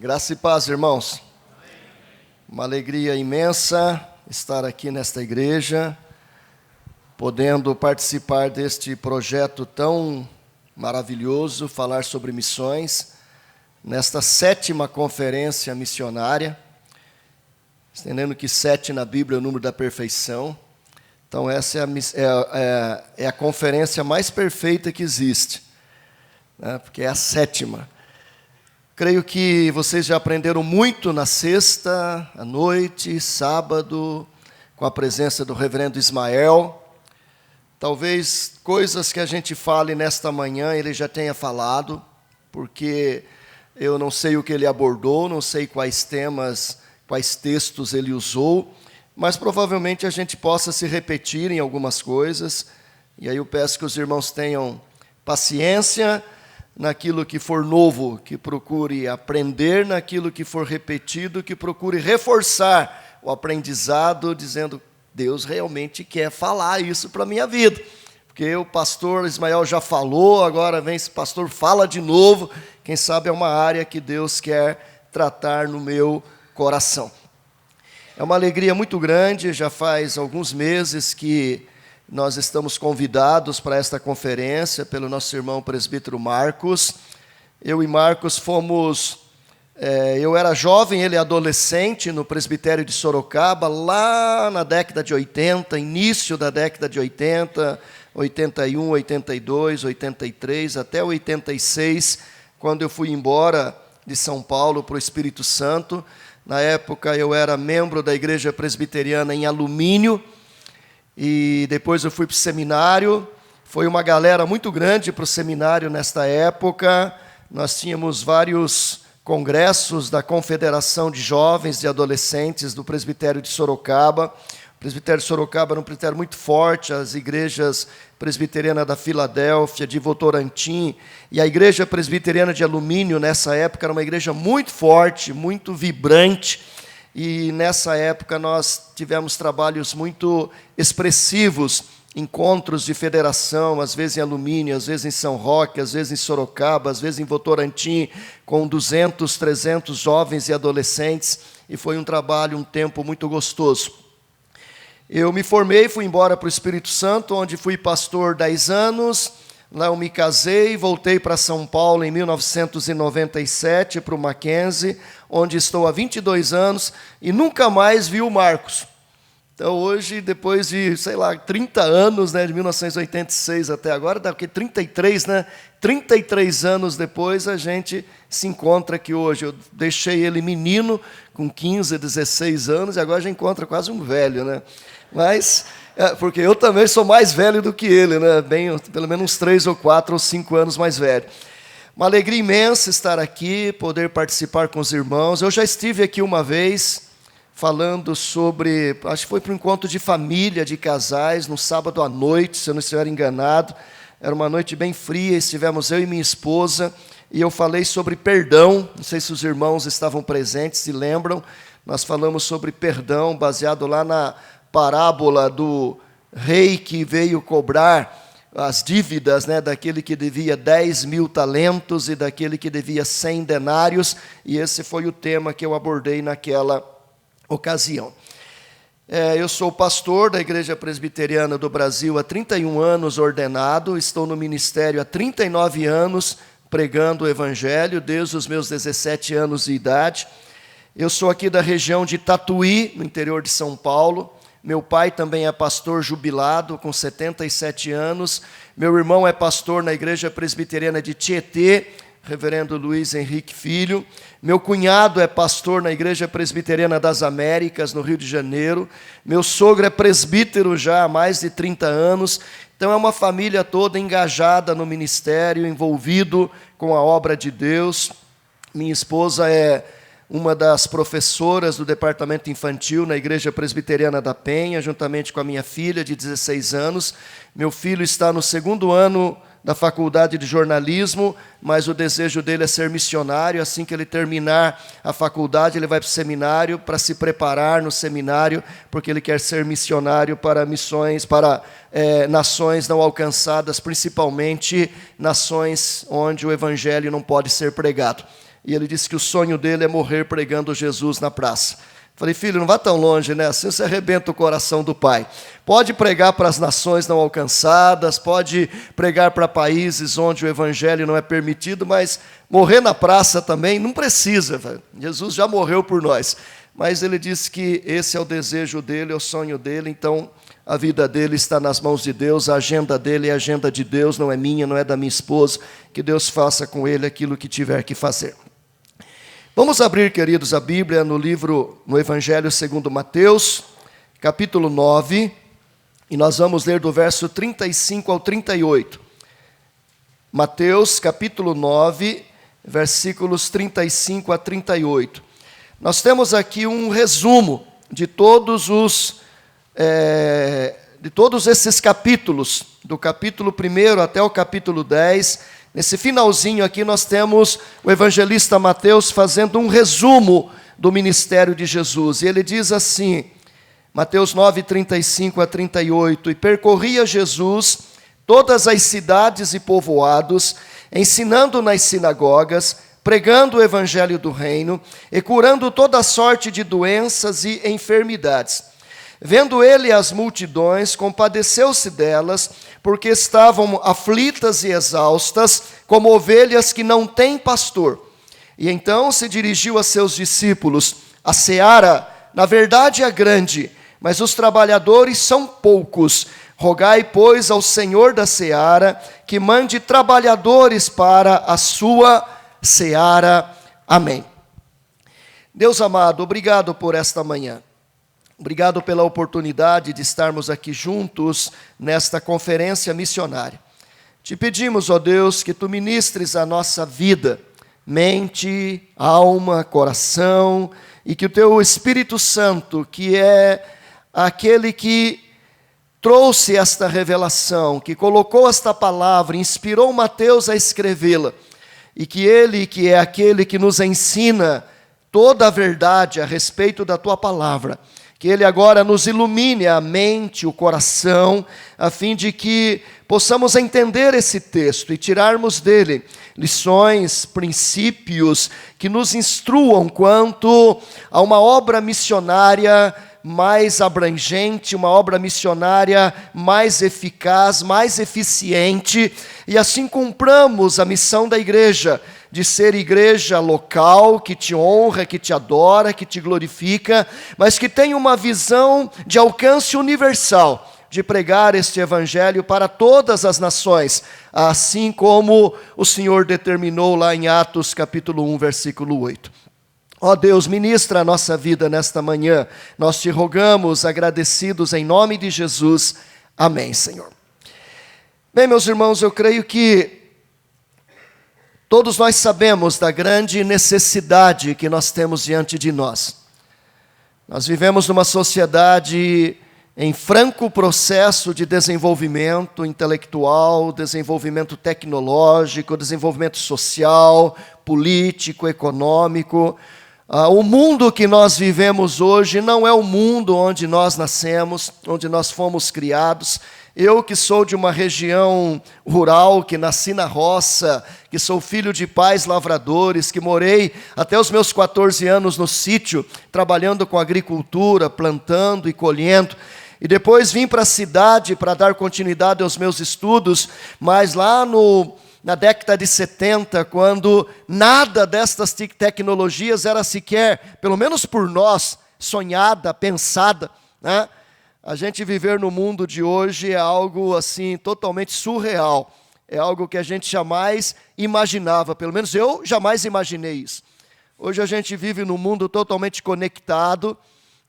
Graça e paz, irmãos. Uma alegria imensa estar aqui nesta igreja, podendo participar deste projeto tão maravilhoso, falar sobre missões, nesta 7ª conferência missionária, entendendo que 7 na Bíblia é o número da perfeição. Então essa é a conferência mais perfeita que existe, né? Porque é a 7ª. Creio que vocês já aprenderam muito na sexta, à noite, sábado, com a presença do reverendo Ismael. Talvez coisas que a gente fale nesta manhã ele já tenha falado, porque eu não sei o que ele abordou, não sei quais temas, quais textos ele usou, mas provavelmente a gente possa se repetir em algumas coisas. E aí eu peço que os irmãos tenham paciência naquilo que for novo, que procure aprender, naquilo que for repetido, que procure reforçar o aprendizado, dizendo, Deus realmente quer falar isso para a minha vida. Porque o pastor Ismael já falou, agora vem esse pastor, fala de novo. Quem sabe é uma área que Deus quer tratar no meu coração. É uma alegria muito grande, já faz alguns meses que nós estamos convidados para esta conferência pelo nosso irmão presbítero Marcos. Eu e Marcos fomos... eu era jovem, ele adolescente, no presbitério de Sorocaba, lá na década de 80, início da década de 80, 81, 82, 83, até 86, quando eu fui embora de São Paulo para o Espírito Santo. Na época eu era membro da Igreja Presbiteriana em Alumínio, e depois eu fui para o seminário. Foi uma galera muito grande para o seminário nesta época. Nós tínhamos vários congressos da Confederação de Jovens e Adolescentes do Presbitério de Sorocaba. O Presbitério de Sorocaba era um presbitério muito forte, as igrejas presbiteriana da Filadélfia, de Votorantim, e a Igreja Presbiteriana de Alumínio, nessa época, era uma igreja muito forte, muito vibrante. E nessa época nós tivemos trabalhos muito expressivos, encontros de federação, às vezes em Alumínio, às vezes em São Roque, às vezes em Sorocaba, às vezes em Votorantim, com 200, 300 jovens e adolescentes, e foi um trabalho, um tempo muito gostoso. Eu me formei, fui embora para o Espírito Santo, onde fui pastor 10 anos, lá eu me casei, voltei para São Paulo em 1997, para o Mackenzie, onde estou há 22 anos, e nunca mais vi o Marcos. Então hoje, depois de, 30 anos, né, de 1986 até agora, daqui 33, né? 33 anos depois, a gente se encontra aqui hoje. Eu deixei ele menino, com 15, 16 anos, e agora já encontra quase um velho, né? Mas, porque eu também sou mais velho do que ele, né? Pelo menos uns 3 ou 4 ou 5 anos mais velho. Uma alegria imensa estar aqui, poder participar com os irmãos. Eu já estive aqui uma vez, falando sobre, acho que foi para um encontro de família, de casais, no sábado à noite, se eu não estiver enganado. Era uma noite bem fria, estivemos eu e minha esposa, e eu falei sobre perdão. Não sei se os irmãos estavam presentes, se lembram. Nós falamos sobre perdão, baseado lá na parábola do rei que veio cobrar as dívidas, né, daquele que devia 10.000 talentos e daquele que devia 100 denários, e esse foi o tema que eu abordei naquela ocasião. Eu sou pastor da Igreja Presbiteriana do Brasil há 31 anos ordenado, estou no ministério há 39 anos pregando o Evangelho, desde os meus 17 anos de idade. Eu sou aqui da região de Tatuí, no interior de São Paulo. Meu pai também é pastor jubilado, com 77 anos. Meu irmão é pastor na Igreja Presbiteriana de Tietê, reverendo Luiz Henrique Filho. Meu cunhado é pastor na Igreja Presbiteriana das Américas, no Rio de Janeiro. Meu sogro é presbítero já há mais de 30 anos. Então é uma família toda engajada no ministério, envolvido com a obra de Deus. Minha esposa é uma das professoras do departamento infantil na Igreja Presbiteriana da Penha, juntamente com a minha filha de 16 anos. Meu filho está no 2º ano da faculdade de jornalismo, mas o desejo dele é ser missionário. Assim que ele terminar a faculdade, ele vai para o seminário para se preparar no seminário, porque ele quer ser missionário para missões, para nações não alcançadas, principalmente nações onde o evangelho não pode ser pregado. e ele disse que o sonho dele é morrer pregando Jesus na praça. Falei, filho, não vá tão longe, né? Assim você arrebenta o coração do pai. Pode pregar para as nações não alcançadas, pode pregar para países onde o evangelho não é permitido, mas morrer na praça também não precisa. Jesus já morreu por nós. Mas ele disse que esse é o desejo dele, é o sonho dele, então a vida dele está nas mãos de Deus, a agenda dele é a agenda de Deus, não é minha, não é da minha esposa. Que Deus faça com ele aquilo que tiver que fazer. Vamos abrir, queridos, a Bíblia no Evangelho segundo Mateus, capítulo 9, e nós vamos ler do verso 35 ao 38. Mateus, capítulo 9, versículos 35 a 38. Nós temos aqui um resumo de todos esses capítulos, do capítulo 1 até o capítulo 10. Nesse finalzinho aqui nós temos o evangelista Mateus fazendo um resumo do ministério de Jesus. E ele diz assim, Mateus 9, 35 a 38, e percorria Jesus todas as cidades e povoados, ensinando nas sinagogas, pregando o evangelho do reino e curando toda sorte de doenças e enfermidades. Vendo ele as multidões, compadeceu-se delas, porque estavam aflitas e exaustas, como ovelhas que não têm pastor. E então se dirigiu a seus discípulos, a seara, na verdade, é grande, mas os trabalhadores são poucos. Rogai, pois, ao Senhor da seara, que mande trabalhadores para a sua seara. Amém. Deus amado, obrigado por esta manhã. Obrigado pela oportunidade de estarmos aqui juntos nesta conferência missionária. Te pedimos, ó Deus, que Tu ministres a nossa vida, mente, alma, coração, e que o Teu Espírito Santo, que é aquele que trouxe esta revelação, que colocou esta palavra, inspirou Mateus a escrevê-la, e que Ele, que é aquele que nos ensina toda a verdade a respeito da Tua palavra, que Ele agora nos ilumine a mente, o coração, a fim de que possamos entender esse texto e tirarmos dele lições, princípios que nos instruam quanto a uma obra missionária mais abrangente, uma obra missionária mais eficaz, mais eficiente, e assim cumpramos a missão da igreja, de ser igreja local, que te honra, que te adora, que te glorifica, mas que tem uma visão de alcance universal, de pregar este evangelho para todas as nações, assim como o Senhor determinou lá em Atos capítulo 1, versículo 8. Ó Deus, ministra a nossa vida nesta manhã, nós te rogamos, agradecidos em nome de Jesus. Amém, Senhor. Bem, meus irmãos, eu creio que todos nós sabemos da grande necessidade que nós temos diante de nós. Nós vivemos numa sociedade em franco processo de desenvolvimento intelectual, desenvolvimento tecnológico, desenvolvimento social, político, econômico. O mundo que nós vivemos hoje não é o mundo onde nós nascemos, onde nós fomos criados. Eu que sou de uma região rural, que nasci na roça, que sou filho de pais lavradores, que morei até os meus 14 anos no sítio, trabalhando com agricultura, plantando e colhendo. E depois vim para a cidade para dar continuidade aos meus estudos, mas lá na década de 70, quando nada destas tecnologias era sequer, pelo menos por nós, sonhada, pensada, né? A gente viver no mundo de hoje é algo assim totalmente surreal. É algo que a gente jamais imaginava, pelo menos eu jamais imaginei isso. Hoje a gente vive num mundo totalmente conectado,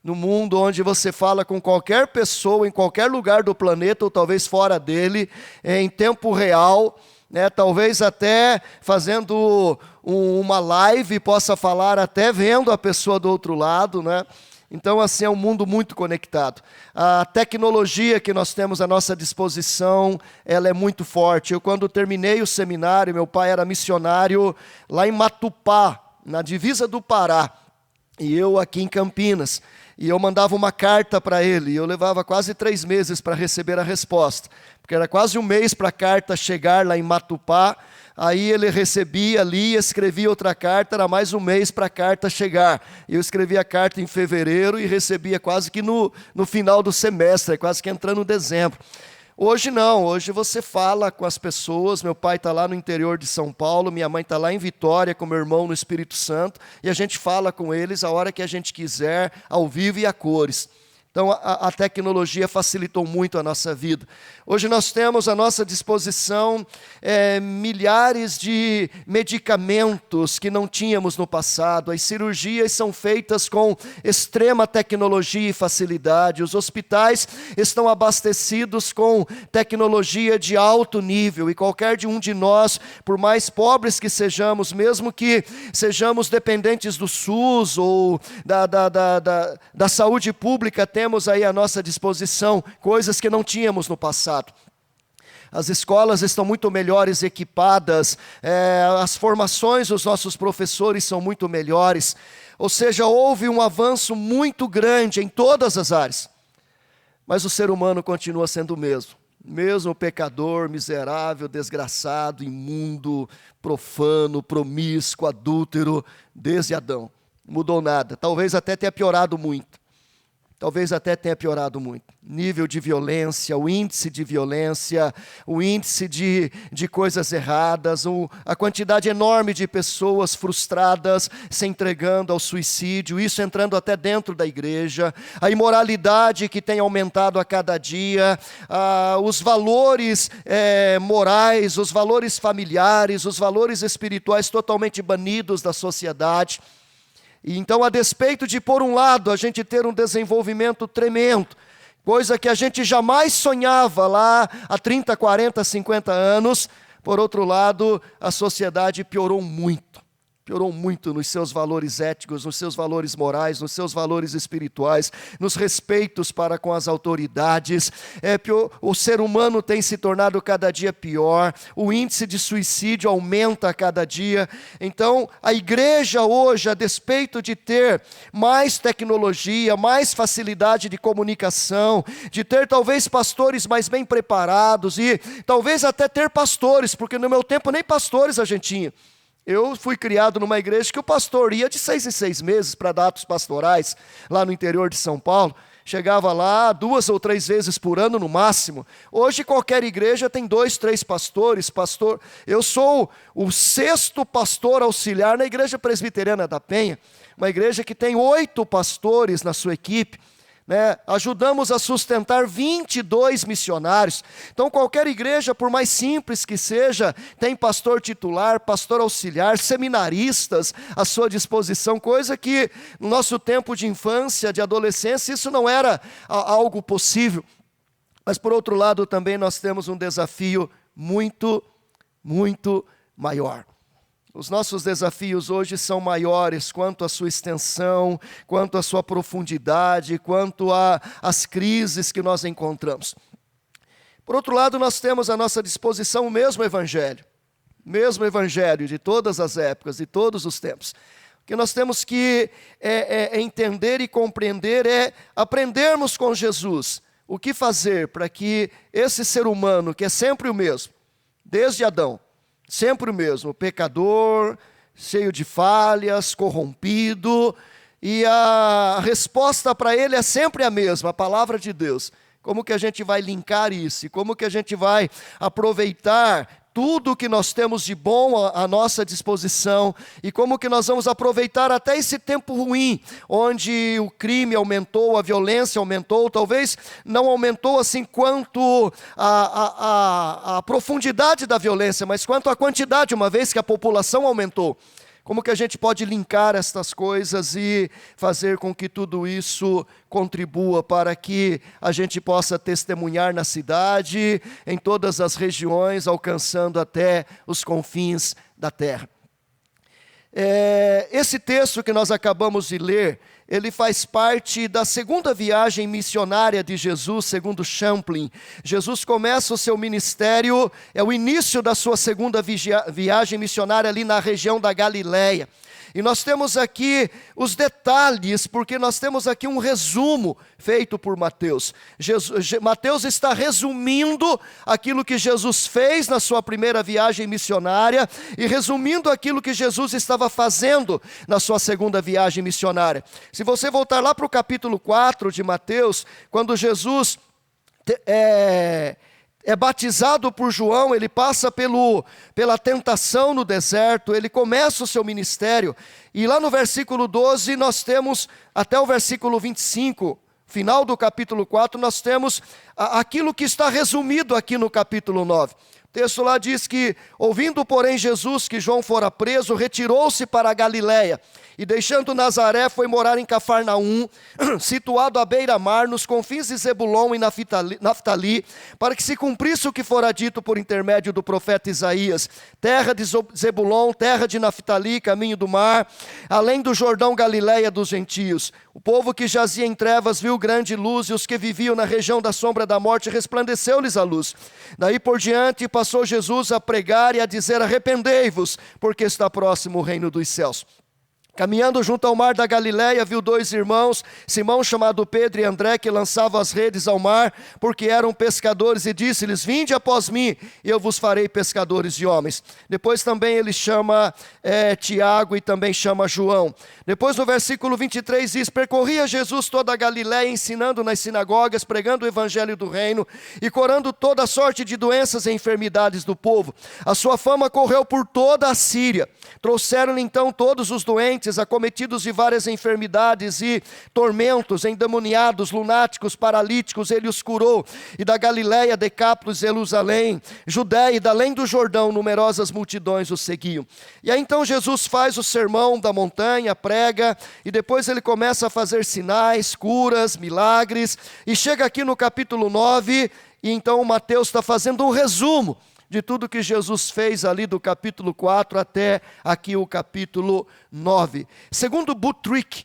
num mundo onde você fala com qualquer pessoa, em qualquer lugar do planeta, ou talvez fora dele, em tempo real, né? Talvez até fazendo uma live possa falar até vendo a pessoa do outro lado, né? Então, assim, é um mundo muito conectado. A tecnologia que nós temos à nossa disposição, ela é muito forte. Eu, quando terminei o seminário, meu pai era missionário lá em Matupá, na divisa do Pará, e eu aqui em Campinas. E eu mandava uma carta para ele, e eu levava quase 3 meses para receber a resposta, porque era quase um mês para a carta chegar lá em Matupá. Aí ele recebia, lia, escrevia outra carta, era mais um mês para a carta chegar. Eu escrevia a carta em fevereiro e recebia quase que no final do semestre, quase que entrando em dezembro. Hoje não, hoje você fala com as pessoas. Meu pai está lá no interior de São Paulo, minha mãe está lá em Vitória com meu irmão no Espírito Santo, e a gente fala com eles a hora que a gente quiser, ao vivo e a cores. Então a tecnologia facilitou muito a nossa vida. Hoje nós temos à nossa disposição milhares de medicamentos que não tínhamos no passado. As cirurgias são feitas com extrema tecnologia e facilidade. Os hospitais estão abastecidos com tecnologia de alto nível. E qualquer um de nós, por mais pobres que sejamos, mesmo que sejamos dependentes do SUS ou da saúde pública, temos aí à nossa disposição coisas que não tínhamos no passado. As escolas estão muito melhores equipadas, as formações dos nossos professores são muito melhores. Ou seja, houve um avanço muito grande em todas as áreas. Mas o ser humano continua sendo o mesmo pecador, miserável, desgraçado, imundo, profano, promíscuo, adúltero, desde Adão. Não mudou nada, talvez até tenha piorado muito. Nível de violência, o índice de violência, o índice de coisas erradas, a quantidade enorme de pessoas frustradas se entregando ao suicídio, isso entrando até dentro da igreja, a imoralidade que tem aumentado a cada dia, os valores morais, os valores familiares, os valores espirituais totalmente banidos da sociedade. E então, a despeito de, por um lado, a gente ter um desenvolvimento tremendo, coisa que a gente jamais sonhava lá há 30, 40, 50 anos, por outro lado, a sociedade piorou muito nos seus valores éticos, nos seus valores morais, nos seus valores espirituais, nos respeitos para com as autoridades. O ser humano tem se tornado cada dia pior, o índice de suicídio aumenta a cada dia. Então, a igreja hoje, a despeito de ter mais tecnologia, mais facilidade de comunicação, de ter talvez pastores mais bem preparados e talvez até ter pastores, porque no meu tempo nem pastores a gente tinha. Eu fui criado numa igreja que o pastor ia de 6 em 6 meses para dar atos pastorais, lá no interior de São Paulo. Chegava lá 2 ou 3 vezes por ano no máximo. Hoje qualquer igreja tem 2, 3 pastores. Eu sou o 6º pastor auxiliar na Igreja Presbiteriana da Penha, uma igreja que tem 8 pastores na sua equipe. Ajudamos a sustentar 22 missionários. Então qualquer igreja, por mais simples que seja, tem pastor titular, pastor auxiliar, seminaristas à sua disposição, coisa que no nosso tempo de infância, de adolescência, isso não era algo possível. Mas por outro lado também nós temos um desafio muito, muito maior. Os nossos desafios hoje são maiores quanto à sua extensão, quanto à sua profundidade, quanto às crises que nós encontramos. Por outro lado, nós temos à nossa disposição o mesmo evangelho de todas as épocas, de todos os tempos. O que nós temos que entender e compreender é aprendermos com Jesus o que fazer para que esse ser humano, que é sempre o mesmo, desde Adão, sempre o mesmo, pecador, cheio de falhas, corrompido, e a resposta para ele é sempre a mesma, a palavra de Deus. Como que a gente vai linkar isso? E como que a gente vai aproveitar tudo o que nós temos de bom à nossa disposição, e como que nós vamos aproveitar até esse tempo ruim, onde o crime aumentou, a violência aumentou, talvez não aumentou assim quanto a profundidade da violência, mas quanto a quantidade, uma vez que a população aumentou. Como que a gente pode linkar estas coisas e fazer com que tudo isso contribua para que a gente possa testemunhar na cidade, em todas as regiões, alcançando até os confins da terra. Esse texto que nós acabamos de ler ele faz parte da segunda viagem missionária de Jesus, segundo Champlin. Jesus começa o seu ministério, é o início da sua segunda viagem missionária ali na região da Galileia. E nós temos aqui os detalhes, porque nós temos aqui um resumo feito por Mateus. Mateus está resumindo aquilo que Jesus fez na sua primeira viagem missionária e resumindo aquilo que Jesus estava fazendo na sua segunda viagem missionária. Se você voltar lá para o capítulo 4 de Mateus, quando Jesus é batizado por João, ele passa pela tentação no deserto, ele começa o seu ministério, e lá no versículo 12 nós temos, até o versículo 25, final do capítulo 4, nós temos aquilo que está resumido aqui no capítulo 9. O texto lá diz que, ouvindo porém Jesus que João fora preso, retirou-se para a Galileia, e deixando Nazaré foi morar em Cafarnaum, situado à beira-mar, nos confins de Zebulon e Naftali, para que se cumprisse o que fora dito por intermédio do profeta Isaías: terra de Zebulon, terra de Naftali, caminho do mar, além do Jordão, Galileia dos gentios. O povo que jazia em trevas viu grande luz, e os que viviam na região da sombra da morte resplandeceu-lhes a luz. Daí por diante passou Jesus a pregar e a dizer: arrependei-vos, porque está próximo o reino dos céus. Caminhando junto ao mar da Galileia, viu dois irmãos, Simão chamado Pedro e André, que lançavam as redes ao mar, porque eram pescadores, e disse-lhes: vinde após mim, e eu vos farei pescadores de homens. Depois também ele chama Tiago e também chama João. Depois no versículo 23 diz: percorria Jesus toda a Galileia, ensinando nas sinagogas, pregando o evangelho do reino e curando toda sorte de doenças e enfermidades do povo. A sua fama correu por toda a Síria. Trouxeram-lhe então todos os doentes, acometidos de várias enfermidades e tormentos, endemoniados, lunáticos, paralíticos, ele os curou. E da Galileia, Decápolis, Jerusalém, Judéia e da além do Jordão, numerosas multidões o seguiam. E aí então Jesus faz o sermão da montanha, prega, e depois ele começa a fazer sinais, curas, milagres, e chega aqui no capítulo 9, e então Mateus está fazendo um resumo de tudo que Jesus fez ali do capítulo 4 até aqui o capítulo 9. Segundo Buttrick,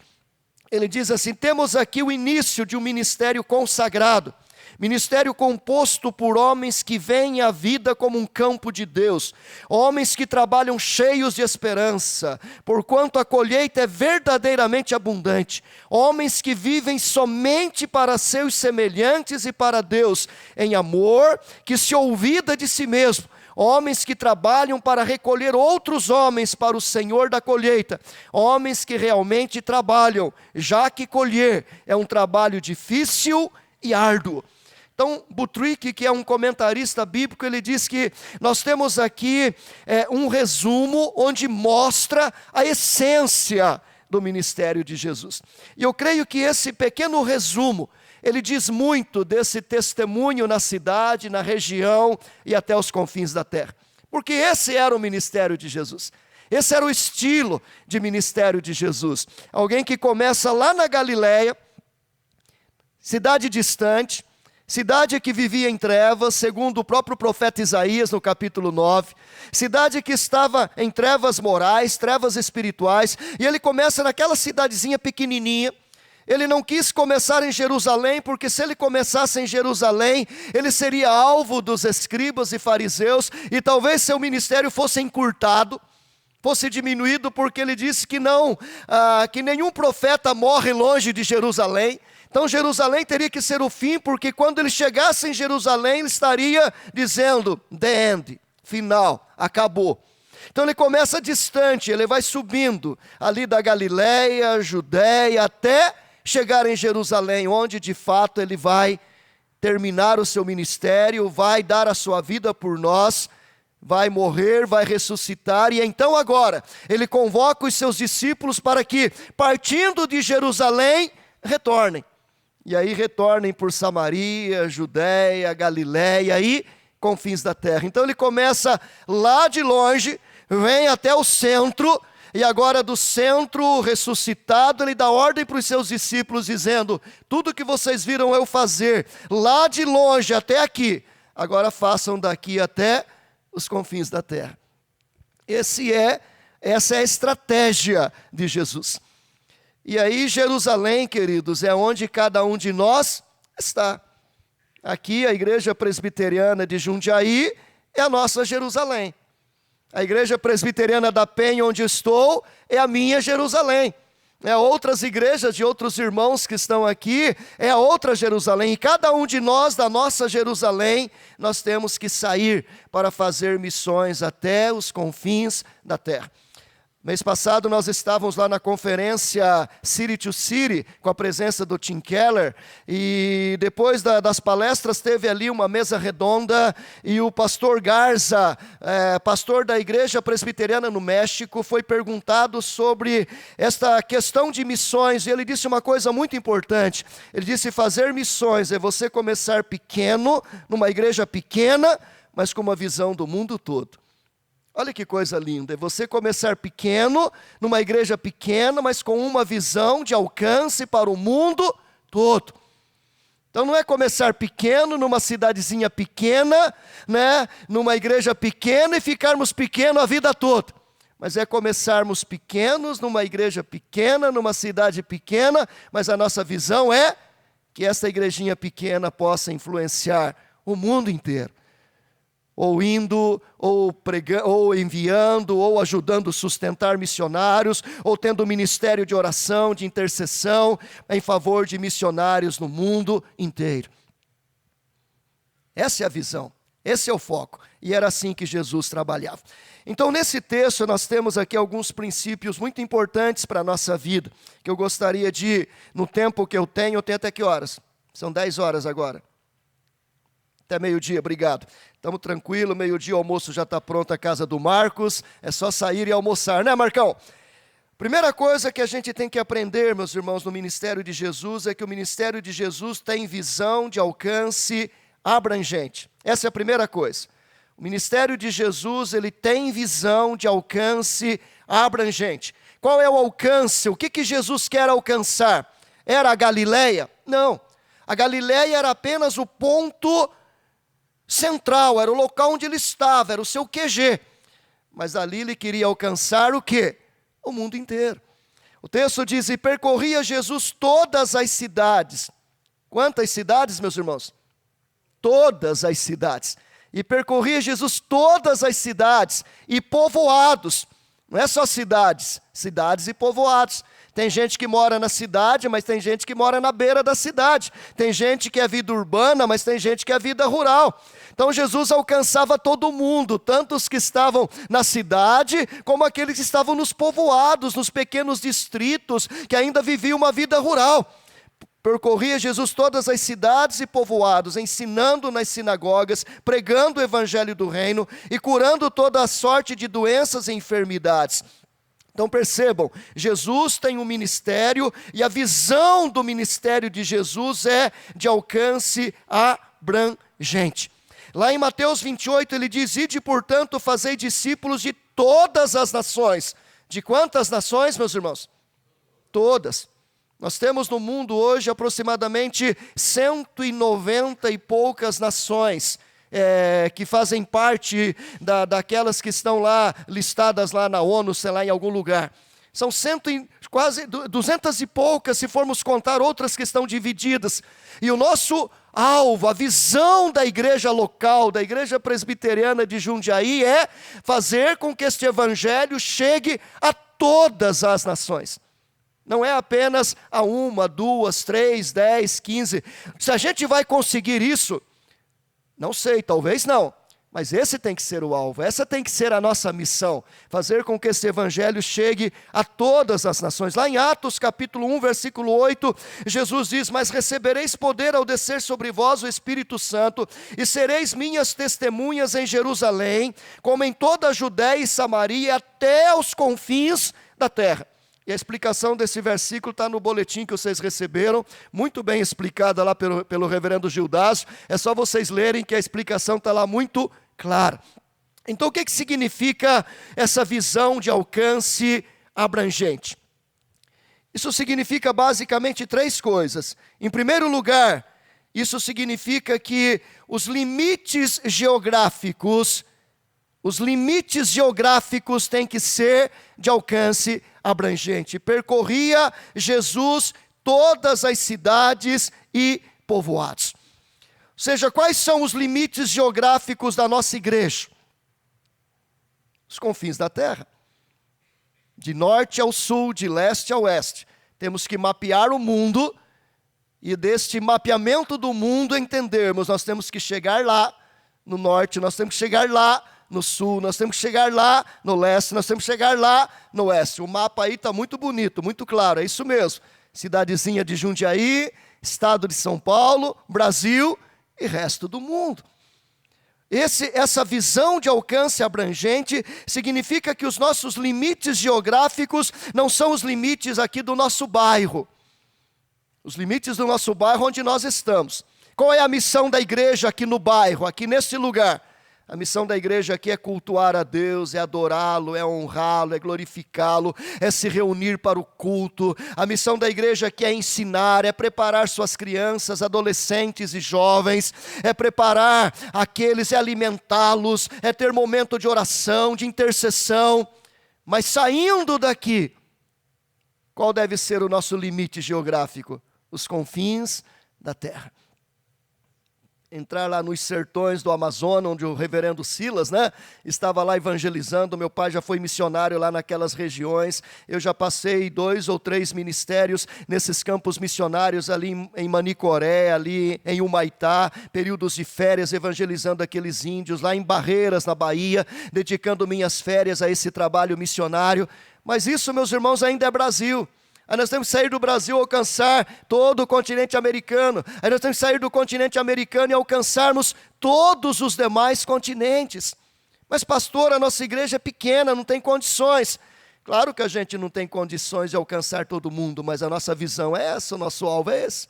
ele diz assim: temos aqui o início de um ministério consagrado, ministério composto por homens que veem a vida como um campo de Deus, homens que trabalham cheios de esperança, porquanto a colheita é verdadeiramente abundante, homens que vivem somente para seus semelhantes e para Deus, em amor, que se olvida de si mesmo, homens que trabalham para recolher outros homens para o Senhor da colheita, homens que realmente trabalham, já que colher é um trabalho difícil e árduo. Então, Buttrick, que é um comentarista bíblico, ele diz que nós temos aqui um resumo onde mostra a essência do ministério de Jesus. E eu creio que esse pequeno resumo, ele diz muito desse testemunho na cidade, na região e até os confins da terra. Porque esse era o ministério de Jesus. Esse era o estilo de ministério de Jesus. Alguém que começa lá na Galileia, cidade distante, cidade que vivia em trevas, segundo o próprio profeta Isaías no capítulo 9, cidade que estava em trevas morais, trevas espirituais, e ele começa naquela cidadezinha pequenininha. Ele não quis começar em Jerusalém, porque se ele começasse em Jerusalém, ele seria alvo dos escribas e fariseus, e talvez seu ministério fosse encurtado, fosse diminuído, porque ele disse que que nenhum profeta morre longe de Jerusalém. Então Jerusalém teria que ser o fim, porque quando ele chegasse em Jerusalém, ele estaria dizendo: the end, final, acabou. Então ele começa distante, ele vai subindo ali da Galileia, Judéia, até chegar em Jerusalém, onde de fato ele vai terminar o seu ministério, vai dar a sua vida por nós, vai morrer, vai ressuscitar, e então agora ele convoca os seus discípulos para que, partindo de Jerusalém, retornem. E aí retornem por Samaria, Judéia, Galileia e confins da terra. Então ele começa lá de longe, vem até o centro, e agora do centro ressuscitado, ele dá ordem para os seus discípulos, dizendo: tudo que vocês viram eu fazer, lá de longe até aqui, agora façam daqui até os confins da terra. Essa é a estratégia de Jesus. E aí Jerusalém, queridos, é onde cada um de nós está. Aqui a Igreja Presbiteriana de Jundiaí é a nossa Jerusalém. A Igreja Presbiteriana da Penha, onde estou, é a minha Jerusalém. Outras igrejas de outros irmãos que estão aqui, é a outra Jerusalém. E cada um de nós, da nossa Jerusalém, nós temos que sair para fazer missões até os confins da terra. Mês passado nós estávamos lá na conferência City to City, com a presença do Tim Keller, e depois das palestras teve ali uma mesa redonda, e o pastor Garza, pastor da Igreja Presbiteriana no México, foi perguntado sobre esta questão de missões, e ele disse uma coisa muito importante. Ele disse: fazer missões é você começar pequeno, numa igreja pequena, mas com uma visão do mundo todo. Olha que coisa linda, é você começar pequeno, numa igreja pequena, mas com uma visão de alcance para o mundo todo. Então não é começar pequeno, numa cidadezinha pequena, numa igreja pequena e ficarmos pequenos a vida toda. Mas é começarmos pequenos, numa igreja pequena, numa cidade pequena, mas a nossa visão é que essa igrejinha pequena possa influenciar o mundo inteiro. Ou indo, ou pregando, ou enviando, ou ajudando a sustentar missionários, ou tendo ministério de oração, de intercessão, em favor de missionários no mundo inteiro. Essa é a visão, esse é o foco, e era assim que Jesus trabalhava. Então, nesse texto, nós temos aqui alguns princípios muito importantes para a nossa vida, que eu gostaria de, no tempo que eu tenho até que horas? São 10 horas agora. Até meio-dia, obrigado. Estamos tranquilos, meio-dia o almoço já está pronto, a casa do Marcos, é só sair e almoçar, né, Marcão? Primeira coisa que a gente tem que aprender, meus irmãos, no ministério de Jesus, é que o ministério de Jesus tem visão de alcance abrangente. Essa é a primeira coisa. O ministério de Jesus, ele tem visão de alcance abrangente. Qual é o alcance? O que Jesus quer alcançar? Era a Galileia? Não. A Galileia era apenas o ponto central, era o local onde ele estava, era o seu QG. Mas ali ele queria alcançar o quê? O mundo inteiro. O texto diz: e percorria Jesus todas as cidades. Quantas cidades, meus irmãos? Todas as cidades. E percorria Jesus todas as cidades e povoados. Não é só cidades, cidades e povoados. Tem gente que mora na cidade, mas tem gente que mora na beira da cidade. Tem gente que é vida urbana, mas tem gente que é vida rural. Então Jesus alcançava todo mundo, tanto os que estavam na cidade, como aqueles que estavam nos povoados, nos pequenos distritos, que ainda viviam uma vida rural. Percorria Jesus todas as cidades e povoados, ensinando nas sinagogas, pregando o evangelho do reino e curando toda a sorte de doenças e enfermidades. Então percebam, Jesus tem um ministério e a visão do ministério de Jesus é de alcance abrangente. Lá em Mateus 28 ele diz: ide, portanto, fazei discípulos de todas as nações. De quantas nações, meus irmãos? Todas. Nós temos no mundo hoje aproximadamente 190 e poucas nações que fazem parte daquelas que estão lá, listadas lá na ONU, sei lá, em algum lugar. São quase 200 e poucas, se formos contar outras que estão divididas. E o nosso alvo, a visão da igreja local, da igreja presbiteriana de Jundiaí, é fazer com que este evangelho chegue a todas as nações. Não é apenas a 1, 2, 3, 10, 15. Se a gente vai conseguir isso, não sei, talvez não. Mas esse tem que ser o alvo, essa tem que ser a nossa missão. Fazer com que esse evangelho chegue a todas as nações. Lá em Atos capítulo 1, versículo 8, Jesus diz: mas recebereis poder ao descer sobre vós o Espírito Santo, e sereis minhas testemunhas em Jerusalém, como em toda a Judéia e Samaria, até os confins da terra. E a explicação desse versículo está no boletim que vocês receberam, muito bem explicada lá pelo reverendo Gildásio. É só vocês lerem que a explicação está lá muito clara. Então o que significa essa visão de alcance abrangente? Isso significa basicamente 3 coisas. Em primeiro lugar, isso significa que os limites geográficos Os limites geográficos têm que ser de alcance abrangente. Percorria Jesus todas as cidades e povoados. Ou seja, quais são os limites geográficos da nossa igreja? Os confins da terra. De norte ao sul, de leste a oeste. Temos que mapear o mundo e deste mapeamento do mundo entendermos, nós temos que chegar lá no norte, nós temos que chegar lá no sul, nós temos que chegar lá no leste, nós temos que chegar lá no oeste. O mapa aí está muito bonito, muito claro, é isso mesmo. Cidadezinha de Jundiaí, estado de São Paulo, Brasil e resto do mundo. Essa visão de alcance abrangente significa que os nossos limites geográficos não são os limites aqui do nosso bairro. Os limites do nosso bairro onde nós estamos. Qual é a missão da igreja aqui no bairro, aqui nesse lugar? A missão da igreja aqui é cultuar a Deus, é adorá-lo, é honrá-lo, é glorificá-lo, é se reunir para o culto. A missão da igreja aqui é ensinar, é preparar suas crianças, adolescentes e jovens, é preparar aqueles, é alimentá-los, é ter momento de oração, de intercessão. Mas saindo daqui, qual deve ser o nosso limite geográfico? Os confins da terra. Entrar lá nos sertões do Amazonas, onde o reverendo Silas, estava lá evangelizando. Meu pai já foi missionário lá naquelas regiões. Eu já passei 2 ou 3 ministérios nesses campos missionários ali em Manicoré, ali em Humaitá, períodos de férias evangelizando aqueles índios, lá em Barreiras, na Bahia, dedicando minhas férias a esse trabalho missionário. Mas isso, meus irmãos, ainda é Brasil. Aí nós temos que sair do Brasil e alcançar todo o continente americano. Aí nós temos que sair do continente americano e alcançarmos todos os demais continentes. Mas pastor, a nossa igreja é pequena, não tem condições. Claro que a gente não tem condições de alcançar todo mundo, mas a nossa visão é essa, o nosso alvo é esse.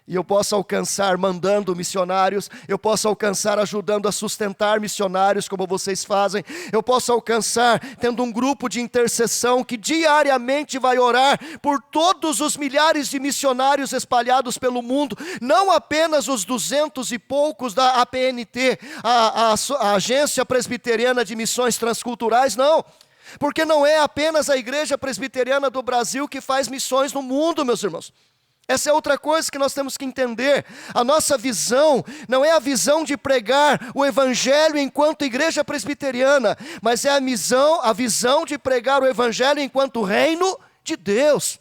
E eu posso alcançar mandando missionários, eu posso alcançar ajudando a sustentar missionários, como vocês fazem. Eu posso alcançar tendo um grupo de intercessão que diariamente vai orar por todos os milhares de missionários espalhados pelo mundo, não apenas os 200 e poucos da APNT, a Agência Presbiteriana de Missões Transculturais, não. Porque não é apenas a Igreja Presbiteriana do Brasil que faz missões no mundo, meus irmãos. Essa é outra coisa que nós temos que entender. A nossa visão não é a visão de pregar o Evangelho enquanto igreja presbiteriana, mas é a visão de pregar o Evangelho enquanto reino de Deus.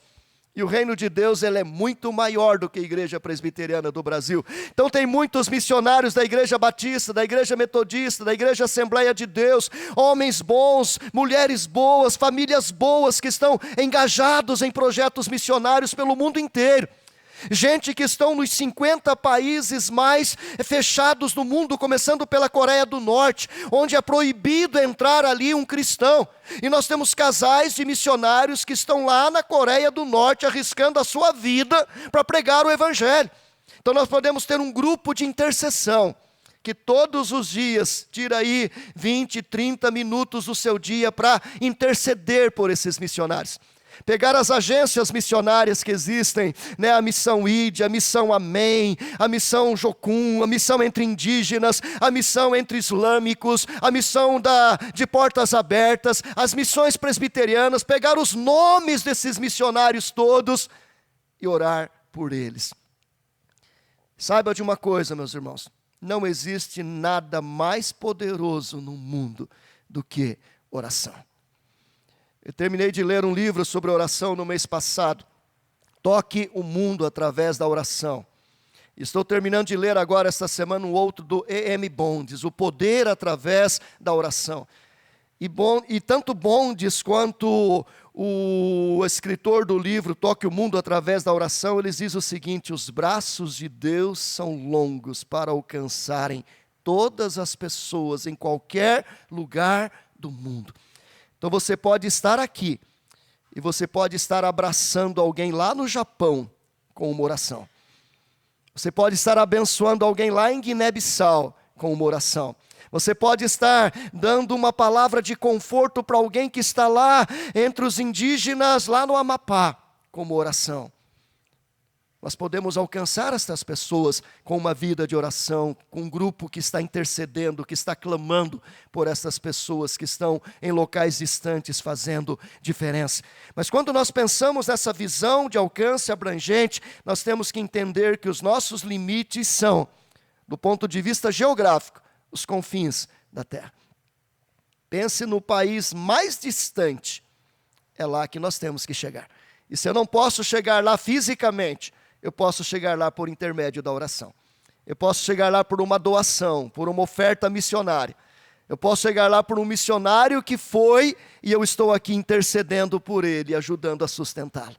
E o reino de Deus ele é muito maior do que a igreja presbiteriana do Brasil. Então tem muitos missionários da igreja batista, da igreja metodista, da igreja Assembleia de Deus, homens bons, mulheres boas, famílias boas que estão engajados em projetos missionários pelo mundo inteiro. Gente que estão nos 50 países mais fechados do mundo, começando pela Coreia do Norte, onde é proibido entrar ali um cristão. E nós temos casais de missionários que estão lá na Coreia do Norte, arriscando a sua vida para pregar o Evangelho. Então nós podemos ter um grupo de intercessão, que todos os dias tira aí 20, 30 minutos do seu dia para interceder por esses missionários. Pegar as agências missionárias que existem, a missão ID, a missão Amém, a missão Jocum, a missão entre indígenas, a missão entre islâmicos, a missão de portas abertas, as missões presbiterianas, pegar os nomes desses missionários todos e orar por eles. Saiba de uma coisa, meus irmãos, não existe nada mais poderoso no mundo do que oração. Eu terminei de ler um livro sobre oração no mês passado. Toque o mundo através da oração. Estou terminando de ler agora esta semana um outro do E.M. Bondes, O Poder através da Oração. E tanto Bondes quanto o escritor do livro Toque o Mundo através da Oração, eles dizem o seguinte: os braços de Deus são longos para alcançarem todas as pessoas em qualquer lugar do mundo. Então você pode estar aqui e você pode estar abraçando alguém lá no Japão com uma oração. Você pode estar abençoando alguém lá em Guiné-Bissau com uma oração. Você pode estar dando uma palavra de conforto para alguém que está lá entre os indígenas, lá no Amapá, com uma oração. Nós podemos alcançar estas pessoas com uma vida de oração, com um grupo que está intercedendo, que está clamando por essas pessoas que estão em locais distantes fazendo diferença. Mas quando nós pensamos nessa visão de alcance abrangente, nós temos que entender que os nossos limites são, do ponto de vista geográfico, os confins da terra. Pense no país mais distante, é lá que nós temos que chegar. E se eu não posso chegar lá fisicamente, eu posso chegar lá por intermédio da oração. Eu posso chegar lá por uma doação, por uma oferta missionária. Eu posso chegar lá por um missionário que foi e eu estou aqui intercedendo por ele, ajudando a sustentá-lo.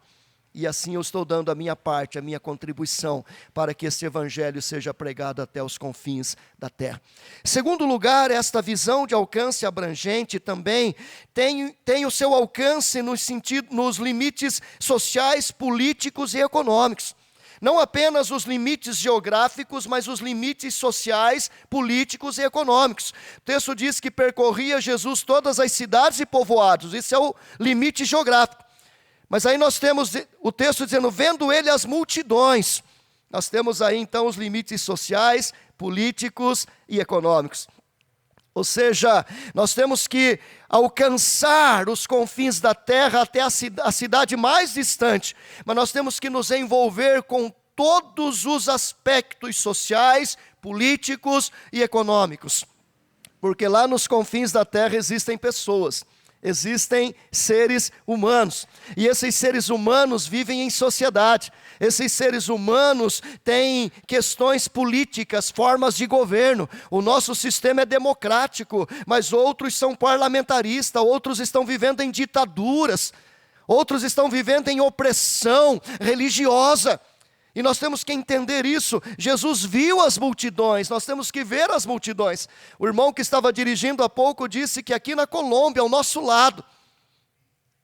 E assim eu estou dando a minha parte, a minha contribuição para que esse evangelho seja pregado até os confins da terra. Em segundo lugar, esta visão de alcance abrangente também tem o seu alcance nos limites sociais, políticos e econômicos. Não apenas os limites geográficos, mas os limites sociais, políticos e econômicos. O texto diz que percorria Jesus todas as cidades e povoados. Isso é o limite geográfico. Mas aí nós temos o texto dizendo, vendo ele as multidões. Nós temos aí então os limites sociais, políticos e econômicos. Ou seja, nós temos que alcançar os confins da terra até a cidade mais distante, mas nós temos que nos envolver com todos os aspectos sociais, políticos e econômicos. Porque lá nos confins da terra existem pessoas, existem seres humanos, e esses seres humanos vivem em sociedade. Esses seres humanos têm questões políticas, formas de governo. O nosso sistema é democrático, mas outros são parlamentaristas, outros estão vivendo em ditaduras, outros estão vivendo em opressão religiosa. E nós temos que entender isso. Jesus viu as multidões, nós temos que ver as multidões. O irmão que estava dirigindo há pouco disse que aqui na Colômbia, ao nosso lado,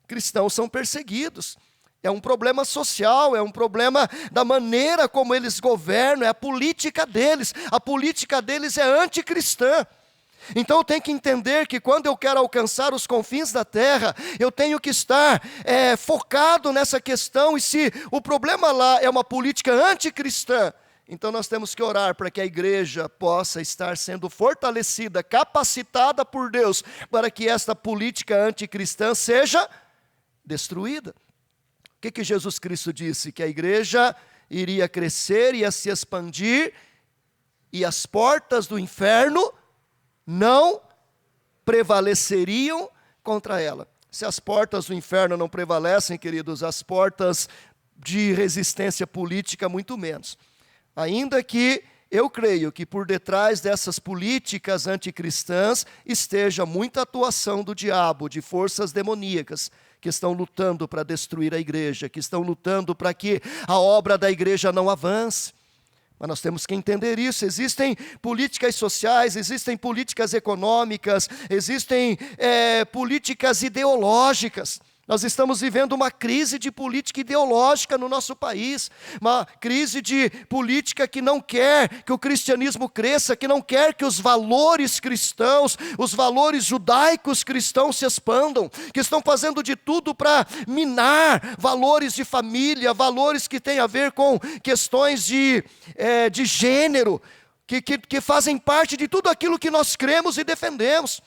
cristãos são perseguidos. É um problema social, é um problema da maneira como eles governam, é a política deles. A política deles é anticristã. Então eu tenho que entender que quando eu quero alcançar os confins da terra, eu tenho que estar focado nessa questão, e se o problema lá é uma política anticristã, então nós temos que orar para que a igreja possa estar sendo fortalecida, capacitada por Deus, para que esta política anticristã seja destruída. O que Jesus Cristo disse? Que a igreja iria crescer, ia se expandir, e as portas do inferno não prevaleceriam contra ela. Se as portas do inferno não prevalecem, queridos, as portas de resistência política muito menos. Ainda que eu creio que por detrás dessas políticas anticristãs esteja muita atuação do diabo, de forças demoníacas, que estão lutando para destruir a igreja, que estão lutando para que a obra da igreja não avance. Mas nós temos que entender isso. Existem políticas sociais, existem políticas econômicas, existem políticas ideológicas. Nós estamos vivendo uma crise de política ideológica no nosso país, uma crise de política que não quer que o cristianismo cresça, que não quer que os valores cristãos, os valores judaicos cristãos se expandam, que estão fazendo de tudo para minar valores de família, valores que têm a ver com questões de gênero, que fazem parte de tudo aquilo que nós cremos e defendemos.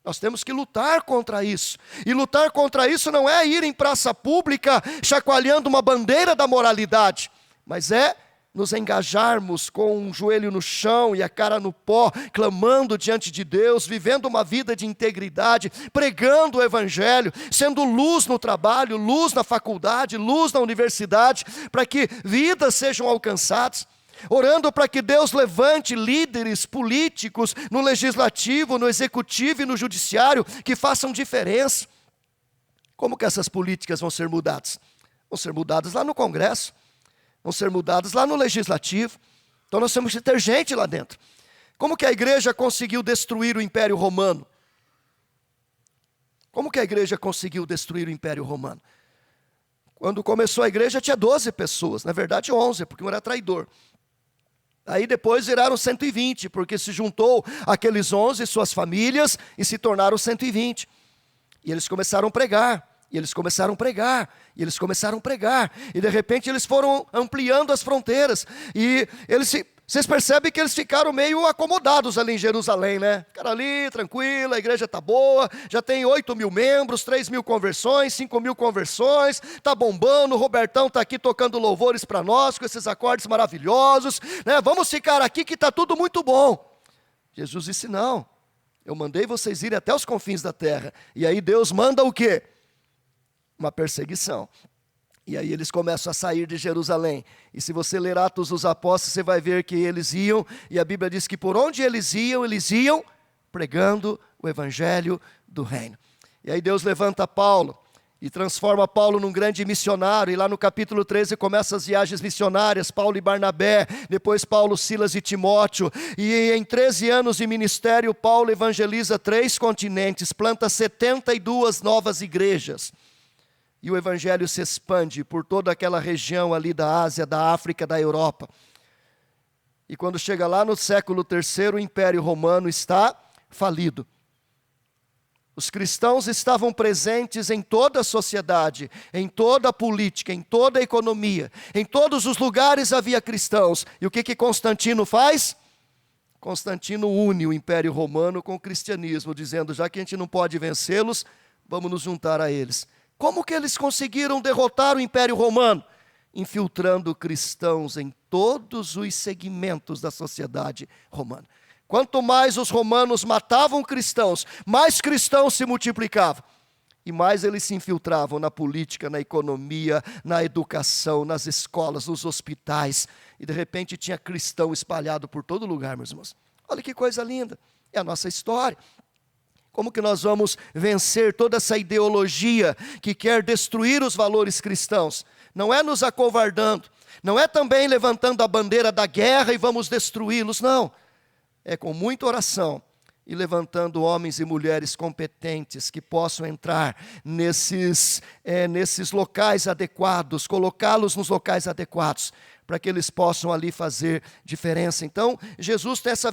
Nós temos que lutar contra isso. E lutar contra isso não é ir em praça pública chacoalhando uma bandeira da moralidade, mas é nos engajarmos com um joelho no chão e a cara no pó, clamando diante de Deus, vivendo uma vida de integridade, pregando o evangelho, sendo luz no trabalho, luz na faculdade, luz na universidade, para que vidas sejam alcançadas. Orando para que Deus levante líderes políticos no legislativo, no executivo e no judiciário que façam diferença. Como que essas políticas vão ser mudadas? Vão ser mudadas lá no Congresso, vão ser mudadas lá no legislativo. Então nós temos que ter gente lá dentro. Como que a igreja conseguiu destruir o Império Romano? Como que a igreja conseguiu destruir o Império Romano? Quando começou a igreja tinha 12 pessoas, na verdade 11, porque um era traidor. Aí depois viraram 120, porque se juntou aqueles 11 e suas famílias e se tornaram 120. E eles começaram a pregar. E eles começaram a pregar, e de repente eles foram ampliando as fronteiras, e vocês percebem que eles ficaram meio acomodados ali em Jerusalém, né? Ficaram ali, tranquilo, a igreja está boa, já tem 8.000 membros, 3.000 conversões, 5.000 conversões, está bombando, o Robertão está aqui tocando louvores para nós, com esses acordes maravilhosos, né? Vamos ficar aqui que está tudo muito bom. Jesus disse, não, eu mandei vocês irem até os confins da terra, e aí Deus manda o quê? Uma perseguição. E aí eles começam a sair de Jerusalém. E se você ler Atos dos Apóstolos, você vai ver que eles iam, e a Bíblia diz que por onde eles iam pregando o evangelho do reino. E aí Deus levanta Paulo e transforma Paulo num grande missionário, e lá no capítulo 13 começa as viagens missionárias, Paulo e Barnabé, depois Paulo, Silas e Timóteo, e em 13 anos de ministério, Paulo evangeliza 3 continentes, planta 72 novas igrejas. E o evangelho se expande por toda aquela região ali da Ásia, da África, da Europa. E quando chega lá no século III, o Império Romano está falido. Os cristãos estavam presentes em toda a sociedade, em toda a política, em toda a economia. Em todos os lugares havia cristãos. E o que Constantino faz? Constantino une o Império Romano com o cristianismo, dizendo, já que a gente não pode vencê-los, vamos nos juntar a eles. Como que eles conseguiram derrotar o Império Romano? Infiltrando cristãos em todos os segmentos da sociedade romana. Quanto mais os romanos matavam cristãos, mais cristãos se multiplicavam. E mais eles se infiltravam na política, na economia, na educação, nas escolas, nos hospitais. E de repente tinha cristão espalhado por todo lugar, meus irmãos. Olha que coisa linda, é a nossa história. Como que nós vamos vencer toda essa ideologia que quer destruir os valores cristãos? Não é nos acovardando, não é também levantando a bandeira da guerra e vamos destruí-los, não. É com muita oração e levantando homens e mulheres competentes que possam entrar nesses locais adequados, colocá-los nos locais adequados, para que eles possam ali fazer diferença. Então, Jesus tem essa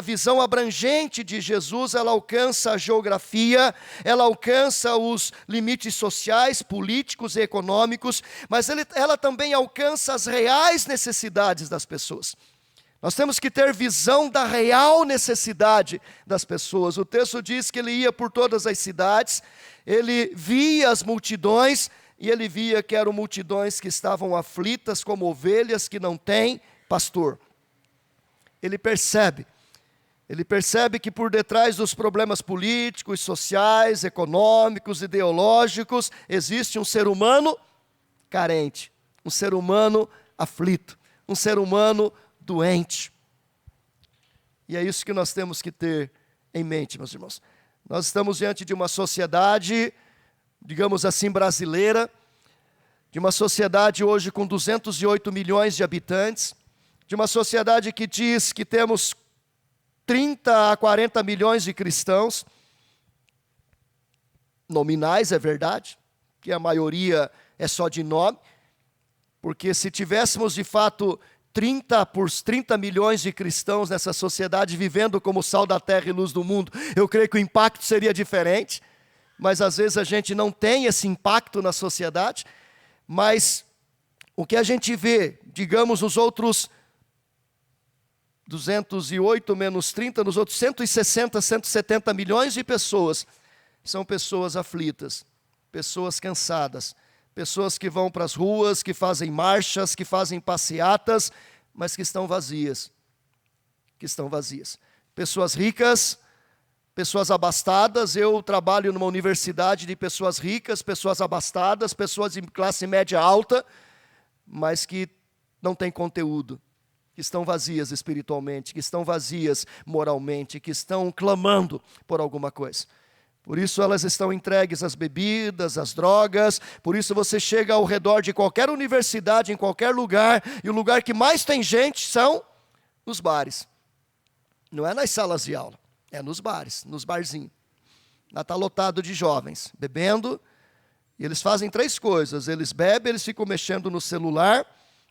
visão abrangente de Jesus, ela alcança a geografia, ela alcança os limites sociais, políticos e econômicos, mas ela também alcança as reais necessidades das pessoas. Nós temos que ter visão da real necessidade das pessoas. O texto diz que ele ia por todas as cidades, ele via as multidões, e ele via que eram multidões que estavam aflitas como ovelhas que não têm pastor. Ele percebe que por detrás dos problemas políticos, sociais, econômicos, ideológicos, existe um ser humano carente, um ser humano aflito, um ser humano doente. E é isso que nós temos que ter em mente, meus irmãos. Nós estamos diante de uma sociedade, digamos assim, brasileira, de uma sociedade hoje com 208 milhões de habitantes, de uma sociedade que diz que temos 30 a 40 milhões de cristãos, nominais, é verdade, que a maioria é só de nome, porque se tivéssemos de fato 30 milhões de cristãos nessa sociedade vivendo como sal da terra e luz do mundo, eu creio que o impacto seria diferente, mas às vezes a gente não tem esse impacto na sociedade, mas o que a gente vê, digamos, os outros 208 menos 30, nos outros 160, 170 milhões de pessoas, são pessoas aflitas, pessoas cansadas, pessoas que vão para as ruas, que fazem marchas, que fazem passeatas, mas que estão vazias. Pessoas ricas, pessoas abastadas. Eu trabalho numa universidade de pessoas ricas, pessoas abastadas, pessoas de classe média alta, mas que não têm conteúdo, que estão vazias espiritualmente, que estão vazias moralmente, que estão clamando por alguma coisa. Por isso elas estão entregues às bebidas, às drogas. Por isso você chega ao redor de qualquer universidade, em qualquer lugar, e o lugar que mais tem gente são os bares. Não é nas salas de aula, é nos bares, nos barzinhos. Lá está lotado de jovens, bebendo, e eles fazem 3 coisas. Eles bebem, eles ficam mexendo no celular,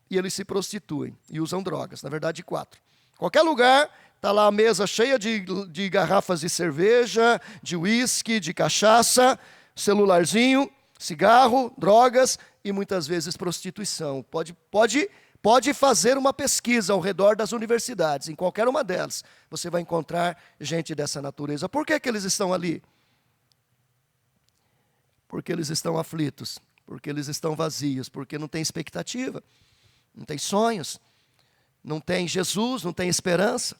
e eles se prostituem, e usam drogas, na verdade 4. Qualquer lugar, está lá a mesa cheia de garrafas de cerveja, de uísque, de cachaça, celularzinho, cigarro, drogas e muitas vezes prostituição. Pode fazer uma pesquisa ao redor das universidades, em qualquer uma delas, você vai encontrar gente dessa natureza. Por que eles estão ali? Porque eles estão aflitos, porque eles estão vazios, porque não tem expectativa, não tem sonhos, não tem Jesus, não tem esperança.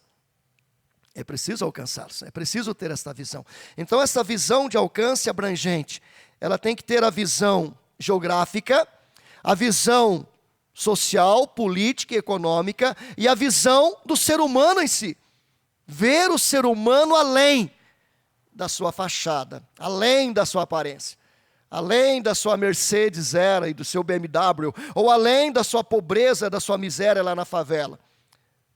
É preciso alcançá-los, é preciso ter esta visão. Então essa visão de alcance abrangente, ela tem que ter a visão geográfica, a visão social, política e econômica e a visão do ser humano em si. Ver o ser humano além da sua fachada, além da sua aparência, além da sua Mercedes Era e do seu BMW, ou além da sua pobreza, da sua miséria lá na favela.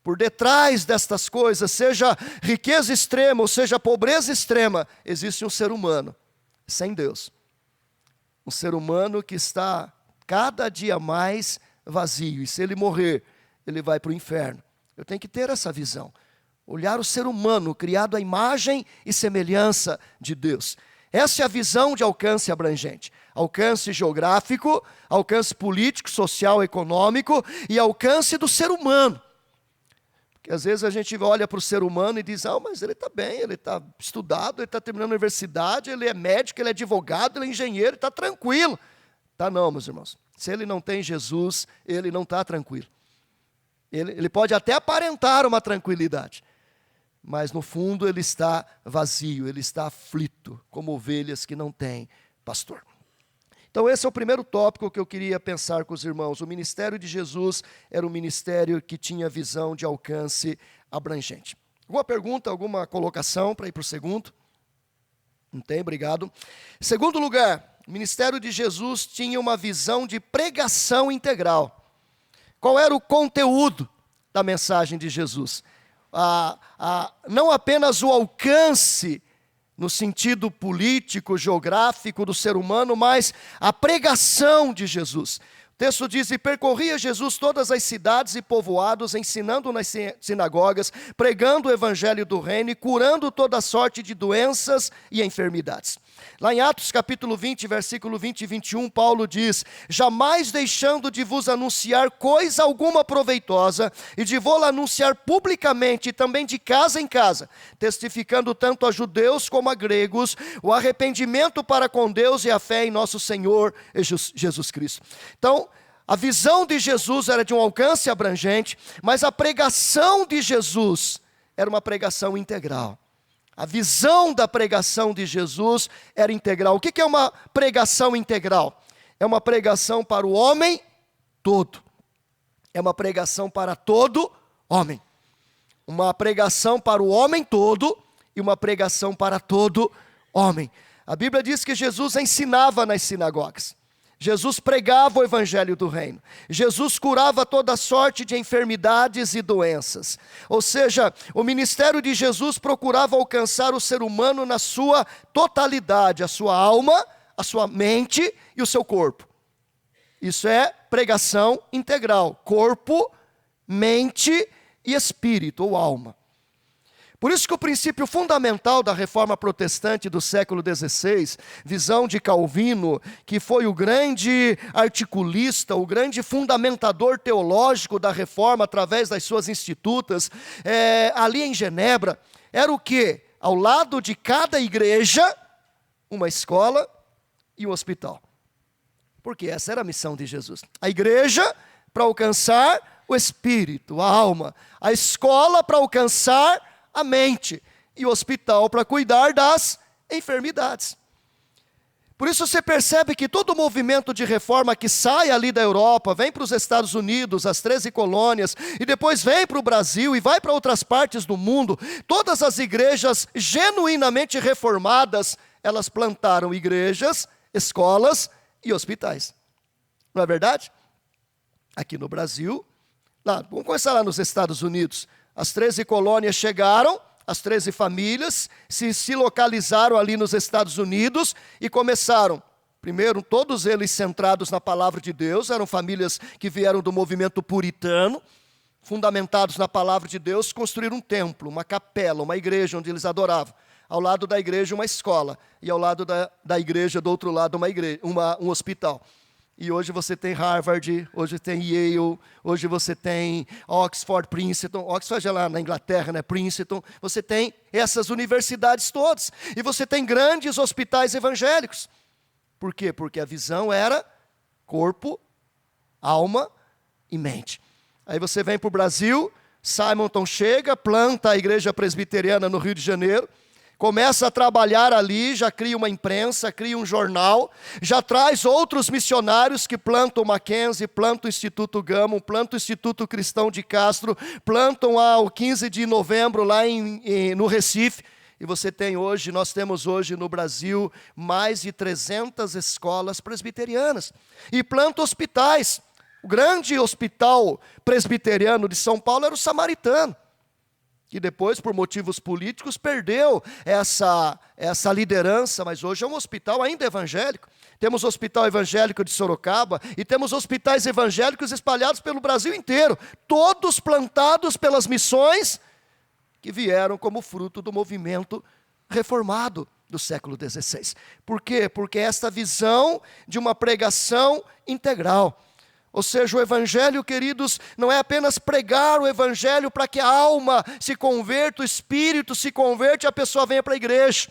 Por detrás destas coisas, seja riqueza extrema ou seja pobreza extrema, existe um ser humano sem Deus. Um ser humano que está cada dia mais vazio. E se ele morrer, ele vai para o inferno. Eu tenho que ter essa visão. Olhar o ser humano criado à imagem e semelhança de Deus. Essa é a visão de alcance abrangente. Alcance geográfico, alcance político, social, econômico e alcance do ser humano. Porque às vezes a gente olha para o ser humano e diz, mas ele está bem, ele está estudado, ele está terminando a universidade, ele é médico, ele é advogado, ele é engenheiro, ele está tranquilo. Tá não, meus irmãos. Se ele não tem Jesus, ele não está tranquilo. Ele pode até aparentar uma tranquilidade, mas no fundo ele está vazio, ele está aflito, como ovelhas que não têm pastor. Então esse é o primeiro tópico que eu queria pensar com os irmãos. O ministério de Jesus era um ministério que tinha visão de alcance abrangente. Alguma pergunta, alguma colocação para ir para o segundo? Não tem, obrigado. Segundo lugar, o ministério de Jesus tinha uma visão de pregação integral. Qual era o conteúdo da mensagem de Jesus? Não apenas o alcance no sentido político, geográfico do ser humano, mas a pregação de Jesus. O texto diz, e percorria Jesus todas as cidades e povoados, ensinando nas sinagogas, pregando o evangelho do reino e curando toda sorte de doenças e enfermidades. Lá em Atos capítulo 20, versículo 20 e 21, Paulo diz, jamais deixando de vos anunciar coisa alguma proveitosa, e de vô-la anunciar publicamente e também de casa em casa, testificando tanto a judeus como a gregos, o arrependimento para com Deus e a fé em nosso Senhor Jesus Cristo. Então, a visão de Jesus era de um alcance abrangente, mas a pregação de Jesus era uma pregação integral. A visão da pregação de Jesus era integral. O que é uma pregação integral? É uma pregação para o homem todo. É uma pregação para todo homem. Uma pregação para o homem todo e uma pregação para todo homem. A Bíblia diz que Jesus ensinava nas sinagogas. Jesus pregava o evangelho do reino. Jesus curava toda sorte de enfermidades e doenças. Ou seja, o ministério de Jesus procurava alcançar o ser humano na sua totalidade, a sua alma, a sua mente e o seu corpo. Isso é pregação integral, corpo, mente e espírito ou alma. Por isso que o princípio fundamental da reforma protestante do século XVI, visão de Calvino, que foi o grande articulista, o grande fundamentador teológico da reforma através das suas institutas, ali em Genebra, era o quê? Ao lado de cada igreja, uma escola e um hospital. Porque essa era a missão de Jesus. A igreja para alcançar o espírito, a alma. A escola para alcançar a mente, e o hospital para cuidar das enfermidades. Por isso você percebe que todo movimento de reforma que sai ali da Europa, vem para os Estados Unidos, as 13 colônias, e depois vem para o Brasil e vai para outras partes do mundo, todas as igrejas genuinamente reformadas, elas plantaram igrejas, escolas e hospitais. Não é verdade? Aqui no Brasil, vamos começar lá nos Estados Unidos. As 13 colônias chegaram, as 13 famílias se localizaram ali nos Estados Unidos e começaram, primeiro, todos eles centrados na palavra de Deus, eram famílias que vieram do movimento puritano, fundamentados na palavra de Deus, construíram um templo, uma capela, uma igreja onde eles adoravam Ao lado da igreja, uma escola. E ao lado da igreja, do outro lado, um hospital. E hoje você tem Harvard, hoje tem Yale, hoje você tem Oxford, Princeton. Oxford é lá na Inglaterra, né? Princeton. Você tem essas universidades todas. E você tem grandes hospitais evangélicos. Por quê? Porque a visão era corpo, alma e mente. Aí você vem para o Brasil, Simonton chega, planta a igreja presbiteriana no Rio de Janeiro, começa a trabalhar ali, já cria uma imprensa, cria um jornal, já traz outros missionários que plantam o Mackenzie, plantam o Instituto Gamo, plantam o Instituto Cristão de Castro, plantam o 15 de novembro lá no Recife. E você tem hoje, nós temos hoje no Brasil mais de 300 escolas presbiterianas. E planta hospitais. O grande hospital presbiteriano de São Paulo era o Samaritano, que depois, por motivos políticos, perdeu essa liderança, mas hoje é um hospital ainda evangélico. Temos o Hospital Evangélico de Sorocaba e temos hospitais evangélicos espalhados pelo Brasil inteiro, todos plantados pelas missões que vieram como fruto do movimento reformado do século XVI. Por quê? Porque esta visão de uma pregação integral. Ou seja, o evangelho, queridos, não é apenas pregar o evangelho para que a alma se converta, o espírito se converte e a pessoa venha para a igreja.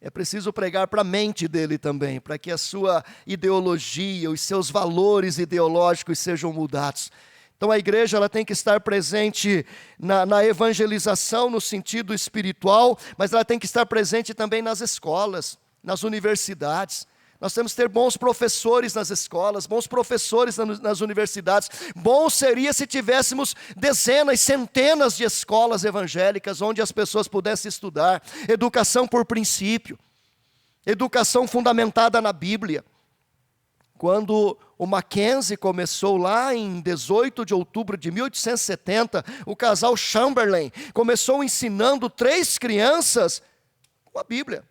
É preciso pregar para a mente dele também, para que a sua ideologia, os seus valores ideológicos sejam mudados. Então a igreja ela tem que estar presente na evangelização no sentido espiritual, mas ela tem que estar presente também nas escolas, nas universidades. Nós temos que ter bons professores nas escolas, bons professores nas universidades. Bom seria se tivéssemos dezenas, centenas de escolas evangélicas onde as pessoas pudessem estudar. Educação por princípio, educação fundamentada na Bíblia. Quando o Mackenzie começou lá em 18 de outubro de 1870, o casal Chamberlain começou ensinando 3 crianças com a Bíblia.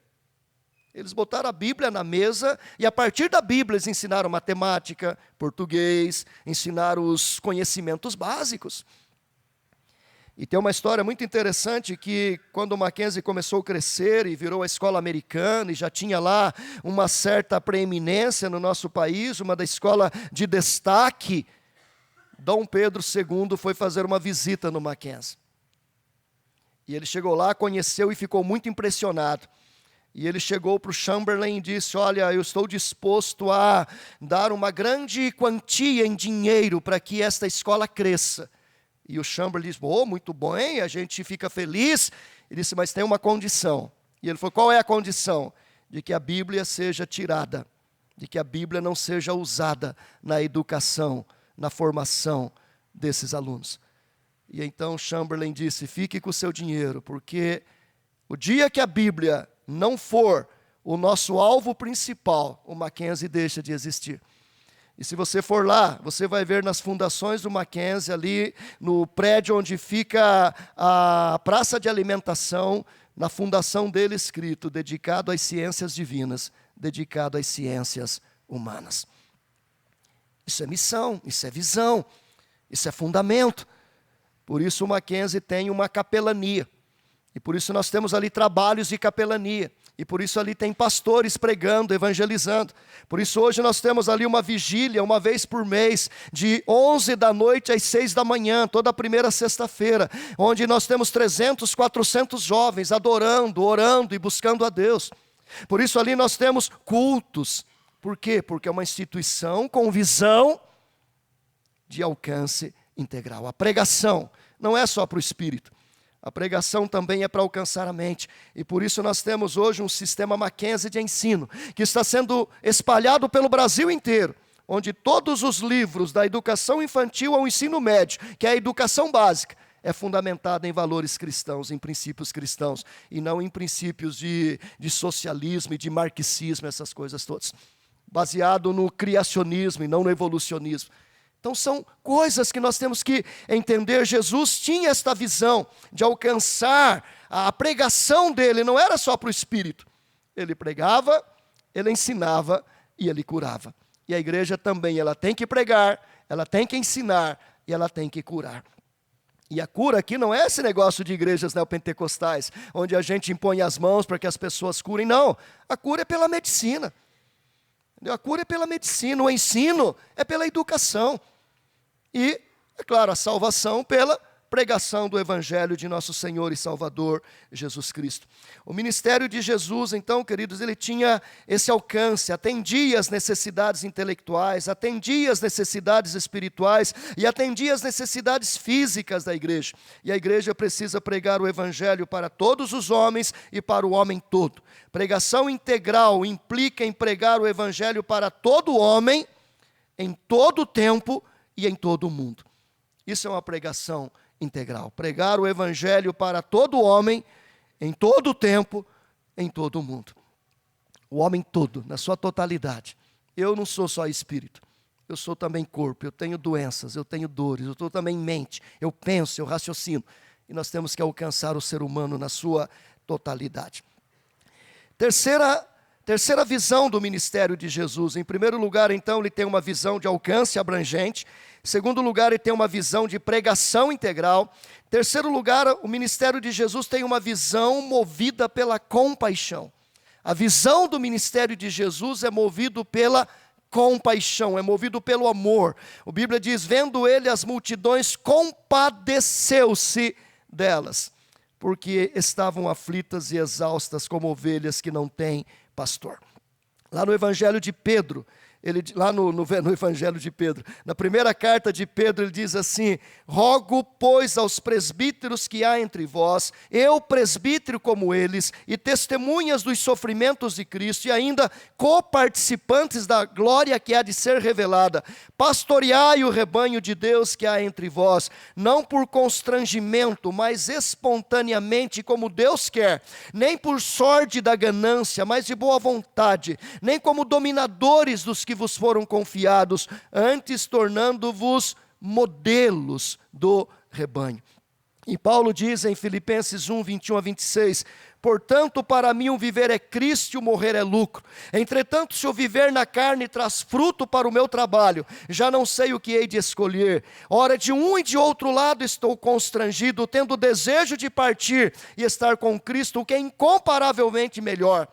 Eles botaram a Bíblia na mesa e a partir da Bíblia eles ensinaram matemática, português, ensinaram os conhecimentos básicos. E tem uma história muito interessante que quando o Mackenzie começou a crescer e virou a escola americana e já tinha lá uma certa preeminência no nosso país, uma da escola de destaque, Dom Pedro II foi fazer uma visita no Mackenzie. E ele chegou lá, conheceu e ficou muito impressionado. E ele chegou para o Chamberlain e disse, olha, eu estou disposto a dar uma grande quantia em dinheiro para que esta escola cresça. E o Chamberlain disse, muito bom, hein? A gente fica feliz. Ele disse, mas tem uma condição. E ele falou, qual é a condição? De que a Bíblia seja tirada, de que a Bíblia não seja usada na educação, na formação desses alunos. E então Chamberlain disse, fique com o seu dinheiro, porque o dia que a Bíblia não for o nosso alvo principal, o Mackenzie deixa de existir. E se você for lá, você vai ver nas fundações do Mackenzie, ali no prédio onde fica a praça de alimentação, na fundação dele escrito, dedicado às ciências divinas, dedicado às ciências humanas. Isso é missão, isso é visão, isso é fundamento. Por isso o Mackenzie tem uma capelania. E por isso nós temos ali trabalhos de capelania. E por isso ali tem pastores pregando, evangelizando. Por isso hoje nós temos ali uma vigília, uma vez por mês, de 11 da noite às 6 da manhã, toda a primeira sexta-feira, onde nós temos 300, 400 jovens adorando, orando e buscando a Deus. Por isso ali nós temos cultos. Por quê? Porque é uma instituição com visão de alcance integral. A pregação não é só para o espírito. A pregação também é para alcançar a mente. E por isso nós temos hoje um sistema Mackenzie de ensino, que está sendo espalhado pelo Brasil inteiro, onde todos os livros da educação infantil ao ensino médio, que é a educação básica, é fundamentada em valores cristãos, em princípios cristãos, e não em princípios de socialismo e de marxismo, essas coisas todas. Baseado no criacionismo e não no evolucionismo. Então são coisas que nós temos que entender. Jesus tinha esta visão de alcançar a pregação dele, não era só para o espírito. Ele pregava, ele ensinava e ele curava. E a igreja também, ela tem que pregar, ela tem que ensinar e ela tem que curar. E a cura aqui não é esse negócio de igrejas neopentecostais, onde a gente impõe as mãos para que as pessoas curem. Não, a cura é pela medicina. A cura é pela medicina, o ensino é pela educação. E, é claro, a salvação pela pregação do Evangelho de nosso Senhor e Salvador Jesus Cristo. O ministério de Jesus, então, queridos, ele tinha esse alcance, atendia as necessidades intelectuais, atendia as necessidades espirituais e atendia as necessidades físicas da igreja. E a igreja precisa pregar o Evangelho para todos os homens e para o homem todo. Pregação integral implica em pregar o Evangelho para todo homem, em todo tempo e em todo o mundo. Isso é uma pregação integral. Pregar o Evangelho para todo homem, em todo o tempo, em todo o mundo. O homem todo, na sua totalidade. Eu não sou só espírito. Eu sou também corpo. Eu tenho doenças, eu tenho dores. Eu sou também mente. Eu penso, eu raciocino. E nós temos que alcançar o ser humano na sua totalidade. Terceira visão do ministério de Jesus. Em primeiro lugar, então, ele tem uma visão de alcance abrangente. Em segundo lugar, ele tem uma visão de pregação integral. Em terceiro lugar, o ministério de Jesus tem uma visão movida pela compaixão. A visão do ministério de Jesus é movido pela compaixão, é movido pelo amor. A Bíblia diz, vendo ele as multidões, compadeceu-se delas, porque estavam aflitas e exaustas como ovelhas que não têm pastor. Lá no Evangelho de Pedro, no Evangelho de Pedro, na primeira carta de Pedro, ele diz assim: rogo, pois, aos presbíteros que há entre vós, eu presbítero como eles, e testemunhas dos sofrimentos de Cristo, e ainda coparticipantes da glória que há de ser revelada, pastoreai o rebanho de Deus que há entre vós, não por constrangimento, mas espontaneamente, como Deus quer, nem por sorte da ganância, mas de boa vontade, nem como dominadores dos que vos foram confiados, antes tornando-vos modelos do rebanho. E Paulo diz em Filipenses 1, 21 a 26, portanto, para mim o viver é Cristo e o morrer é lucro. Entretanto, se o viver na carne traz fruto para o meu trabalho, já não sei o que hei de escolher. Ora, de um e de outro lado estou constrangido, tendo desejo de partir e estar com Cristo, o que é incomparavelmente melhor.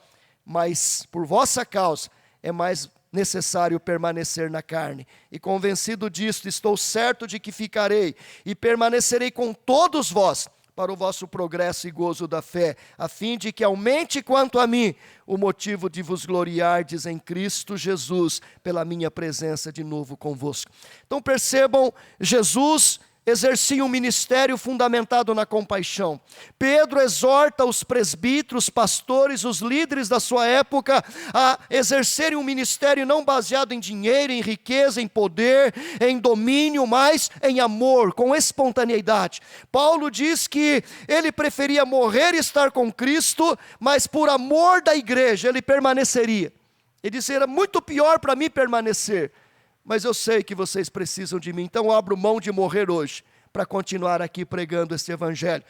Mas, por vossa causa, é mais necessário permanecer na carne. E convencido disto, estou certo de que ficarei e permanecerei com todos vós para o vosso progresso e gozo da fé, a fim de que aumente quanto a mim o motivo de vos gloriardes em Cristo Jesus, pela minha presença de novo convosco. Então percebam, Jesus exercia um ministério fundamentado na compaixão. Pedro exorta os presbíteros, pastores, os líderes da sua época a exercerem um ministério não baseado em dinheiro, em riqueza, em poder, em domínio, mas em amor, com espontaneidade. Paulo diz que ele preferia morrer e estar com Cristo, mas por amor da igreja ele permaneceria. Ele disse, era muito pior para mim permanecer, mas eu sei que vocês precisam de mim, então eu abro mão de morrer hoje, para continuar aqui pregando este Evangelho.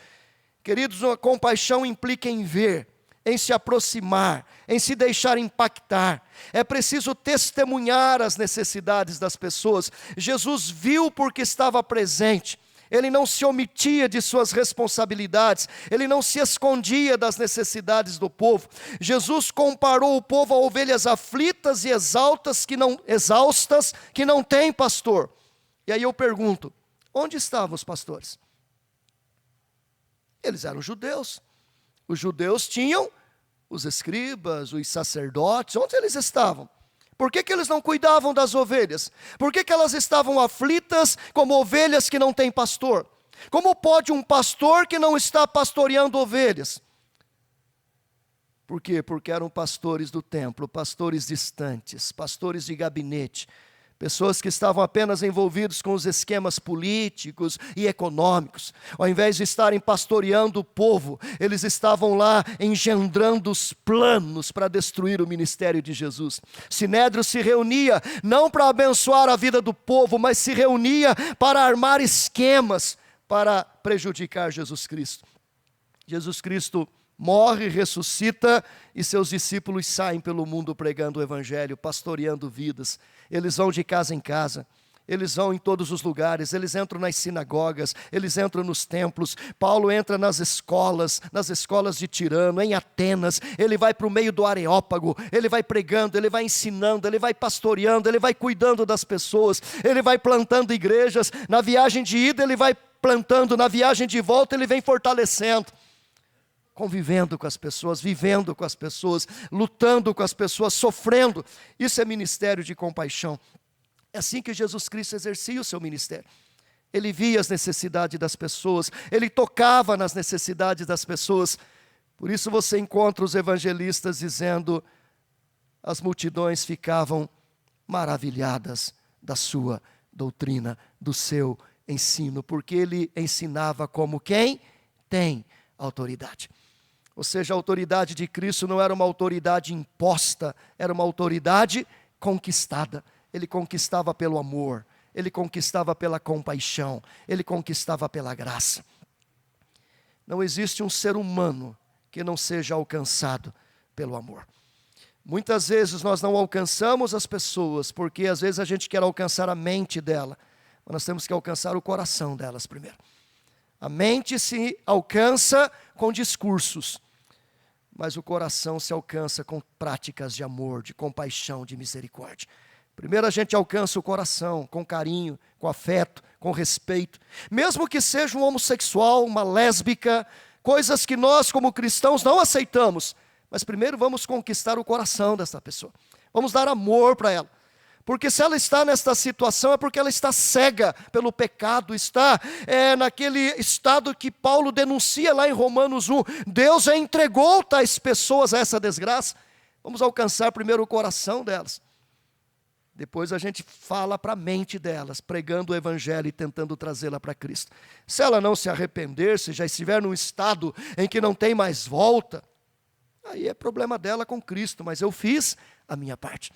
Queridos, a compaixão implica em ver, em se aproximar, em se deixar impactar. É preciso testemunhar as necessidades das pessoas. Jesus viu porque estava presente. Ele não se omitia de suas responsabilidades, ele não se escondia das necessidades do povo. Jesus comparou o povo a ovelhas aflitas e exaustas que não têm pastor. E aí eu pergunto, onde estavam os pastores? Eles eram judeus. Os judeus tinham os escribas, os sacerdotes, onde eles estavam? Por que eles não cuidavam das ovelhas? Por que elas estavam aflitas como ovelhas que não têm pastor? Como pode um pastor que não está pastoreando ovelhas? Por quê? Porque eram pastores do templo, pastores distantes, pastores de gabinete, pessoas que estavam apenas envolvidos com os esquemas políticos e econômicos. Ao invés de estarem pastoreando o povo, eles estavam lá engendrando os planos para destruir o ministério de Jesus. Sinédrio se reunia não para abençoar a vida do povo, mas se reunia para armar esquemas para prejudicar Jesus Cristo. Jesus Cristo morre, ressuscita e seus discípulos saem pelo mundo pregando o Evangelho, pastoreando vidas. Eles vão de casa em casa, eles vão em todos os lugares, eles entram nas sinagogas, eles entram nos templos. Paulo entra nas escolas de Tirano, em Atenas, ele vai para o meio do Areópago, ele vai pregando, ele vai ensinando, ele vai pastoreando, ele vai cuidando das pessoas, ele vai plantando igrejas. Na viagem de ida ele vai plantando, na viagem de volta ele vem fortalecendo, convivendo com as pessoas, vivendo com as pessoas, lutando com as pessoas, sofrendo. Isso é ministério de compaixão. É assim que Jesus Cristo exercia o seu ministério. Ele via as necessidades das pessoas, ele tocava nas necessidades das pessoas. Por isso você encontra os evangelistas dizendo: as multidões ficavam maravilhadas da sua doutrina, do seu ensino, porque ele ensinava como quem tem autoridade. Ou seja, a autoridade de Cristo não era uma autoridade imposta, era uma autoridade conquistada. Ele conquistava pelo amor, ele conquistava pela compaixão, ele conquistava pela graça. Não existe um ser humano que não seja alcançado pelo amor. Muitas vezes nós não alcançamos as pessoas, porque às vezes a gente quer alcançar a mente dela, mas nós temos que alcançar o coração delas primeiro. A mente se alcança com discursos, mas o coração se alcança com práticas de amor, de compaixão, de misericórdia. Primeiro a gente alcança o coração com carinho, com afeto, com respeito. Mesmo que seja um homossexual, uma lésbica, coisas que nós como cristãos não aceitamos. Mas primeiro vamos conquistar o coração dessa pessoa. Vamos dar amor para ela. Porque se ela está nesta situação é porque ela está cega pelo pecado, está naquele estado que Paulo denuncia lá em Romanos 1. Deus já entregou tais pessoas a essa desgraça. Vamos alcançar primeiro o coração delas. Depois a gente fala para a mente delas, pregando o evangelho e tentando trazê-la para Cristo. Se ela não se arrepender, se já estiver num estado em que não tem mais volta, aí é problema dela com Cristo, mas eu fiz a minha parte.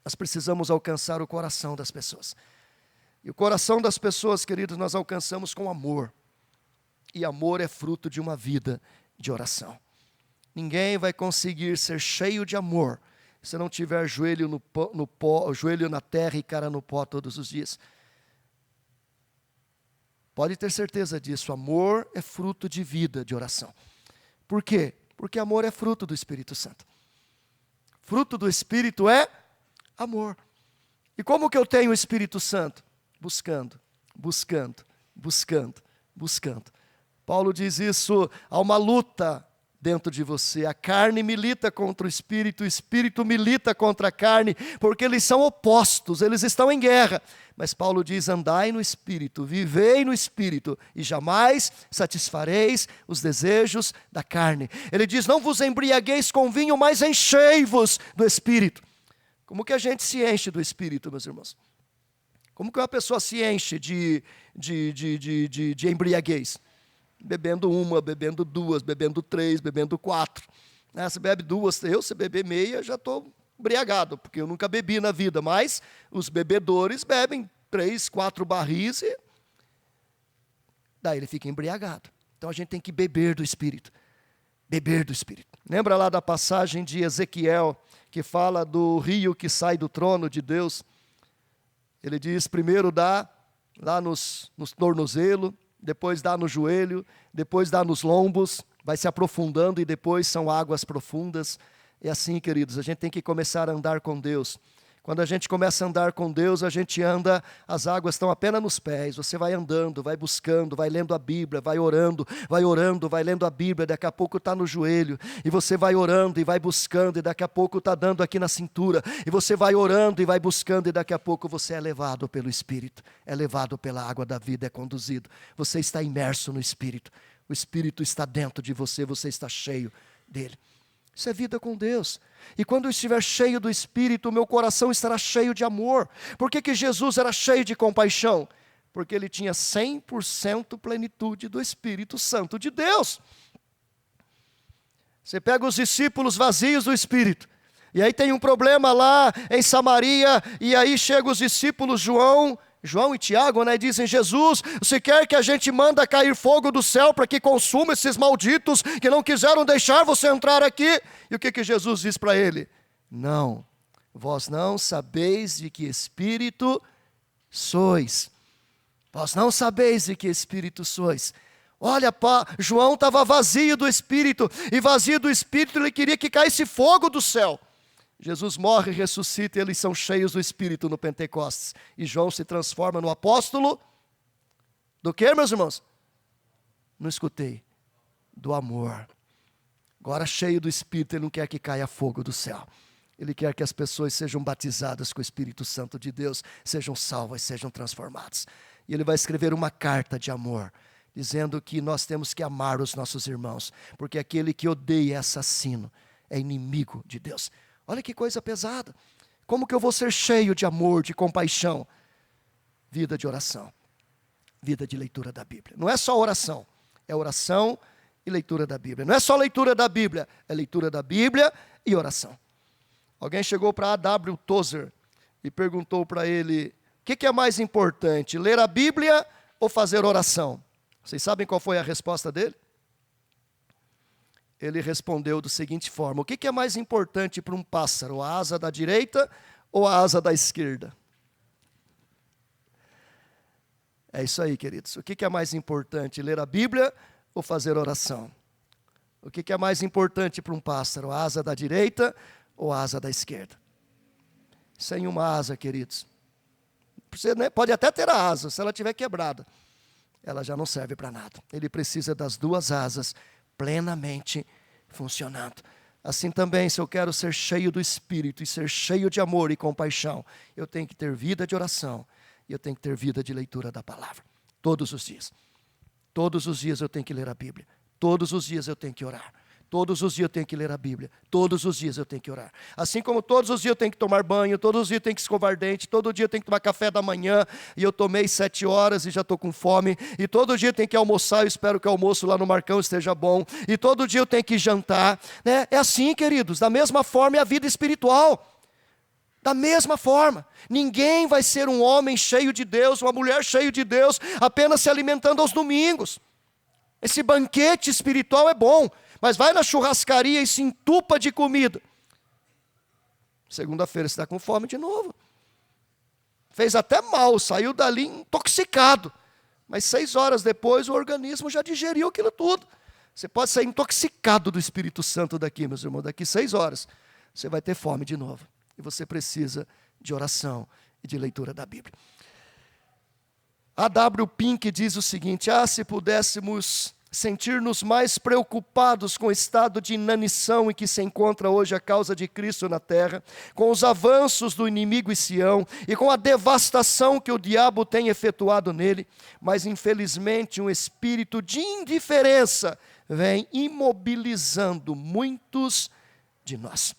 Nós precisamos alcançar o coração das pessoas. E o coração das pessoas, queridos, nós alcançamos com amor. E amor é fruto de uma vida de oração. Ninguém vai conseguir ser cheio de amor se não tiver joelho no pó, joelho na terra e cara no pó todos os dias. Pode ter certeza disso. Amor é fruto de vida de oração. Por quê? Porque amor é fruto do Espírito Santo. Fruto do Espírito é amor. E como que eu tenho o Espírito Santo? Buscando, buscando, buscando, buscando. Paulo diz isso: há uma luta dentro de você. A carne milita contra o Espírito milita contra a carne, porque eles são opostos, eles estão em guerra. Mas Paulo diz: andai no Espírito, vivei no Espírito, e jamais satisfareis os desejos da carne. Ele diz: não vos embriagueis com vinho, mas enchei-vos do Espírito. Como que a gente se enche do Espírito, meus irmãos? Como que uma pessoa se enche de embriaguez? Bebendo uma, bebendo duas, bebendo três, bebendo quatro. Você bebe duas, se beber meia, já estou embriagado, porque eu nunca bebi na vida, mas os bebedores bebem 3, 4 barris e daí ele fica embriagado. Então a gente tem que beber do Espírito. Beber do Espírito. Lembra lá da passagem de Ezequiel, que fala do rio que sai do trono de Deus? Ele diz: primeiro dá lá nos tornozelos, depois dá no joelho, depois dá nos lombos, vai se aprofundando e depois são águas profundas. É assim, queridos, a gente tem que começar a andar com Deus. Quando a gente começa a andar com Deus, a gente anda, as águas estão apenas nos pés. Você vai andando, vai buscando, vai lendo a Bíblia, vai orando, vai lendo a Bíblia, daqui a pouco está no joelho. E você vai orando e vai buscando, e daqui a pouco está dando aqui na cintura. E você vai orando e vai buscando, e daqui a pouco você é levado pelo Espírito. É levado pela água da vida, é conduzido. Você está imerso no Espírito. O Espírito está dentro de você, você está cheio dele. Isso é vida com Deus. E quando eu estiver cheio do Espírito, o meu coração estará cheio de amor. Por que Jesus era cheio de compaixão? Porque ele tinha 100% plenitude do Espírito Santo de Deus. Você pega os discípulos vazios do Espírito, e aí tem um problema lá em Samaria, e aí chegam os discípulos João e Tiago, e dizem: Jesus, você quer que a gente manda cair fogo do céu para que consuma esses malditos que não quiseram deixar você entrar aqui? E o que Jesus diz para ele? Não, vós não sabeis de que espírito sois. Vós não sabeis de que espírito sois. Olha, João estava vazio do Espírito, e vazio do Espírito ele queria que caísse fogo do céu. Jesus morre, ressuscita, e eles são cheios do Espírito no Pentecostes. E João se transforma no apóstolo do quê, meus irmãos? Não escutei. Do amor. Agora cheio do Espírito, ele não quer que caia fogo do céu. Ele quer que as pessoas sejam batizadas com o Espírito Santo de Deus, sejam salvas, sejam transformadas. E ele vai escrever uma carta de amor, dizendo que nós temos que amar os nossos irmãos, porque aquele que odeia é assassino, é inimigo de Deus. Olha que coisa pesada. Como que eu vou ser cheio de amor, de compaixão? Vida de oração, vida de leitura da Bíblia. Não é só oração, é oração e leitura da Bíblia. Não é só leitura da Bíblia, é leitura da Bíblia e oração. Alguém chegou para A.W. Tozer e perguntou para ele, o que é mais importante, ler a Bíblia ou fazer oração? Vocês sabem qual foi a resposta dele? Ele respondeu da seguinte forma, o que é mais importante para um pássaro, a asa da direita ou a asa da esquerda? É isso aí, queridos. O que é mais importante, ler a Bíblia ou fazer oração? O que é mais importante para um pássaro, a asa da direita ou a asa da esquerda? Sem uma asa, queridos. Você pode até ter a asa, se ela estiver quebrada, ela já não serve para nada. Ele precisa das duas asas plenamente funcionando. Assim também, se eu quero ser cheio do Espírito e ser cheio de amor e compaixão, eu tenho que ter vida de oração e eu tenho que ter vida de leitura da palavra. Todos os dias. Todos os dias eu tenho que ler a Bíblia. Todos os dias eu tenho que orar. Todos os dias eu tenho que ler a Bíblia. Todos os dias eu tenho que orar. Assim como todos os dias eu tenho que tomar banho, todos os dias eu tenho que escovar dente, todo dia eu tenho que tomar café da manhã, e eu tomei 7 horas e já estou com fome, e todo dia eu tenho que almoçar, eu espero que o almoço lá no Marcão esteja bom, e todo dia eu tenho que jantar, né? É assim, queridos, da mesma forma é a vida espiritual. Da mesma forma, ninguém vai ser um homem cheio de Deus, uma mulher cheia de Deus, apenas se alimentando aos domingos. Esse banquete espiritual é bom, mas vai na churrascaria e se entupa de comida. Segunda-feira você está com fome de novo. Fez até mal, saiu dali intoxicado. Mas 6 horas depois o organismo já digeriu aquilo tudo. Você pode sair intoxicado do Espírito Santo daqui, meus irmãos. Daqui 6 horas você vai ter fome de novo. E você precisa de oração e de leitura da Bíblia. A.W. Pink diz o seguinte, se pudéssemos sentir-nos mais preocupados com o estado de inanição em que se encontra hoje a causa de Cristo na terra, com os avanços do inimigo em Sião e com a devastação que o diabo tem efetuado nele, mas infelizmente um espírito de indiferença vem imobilizando muitos de nós.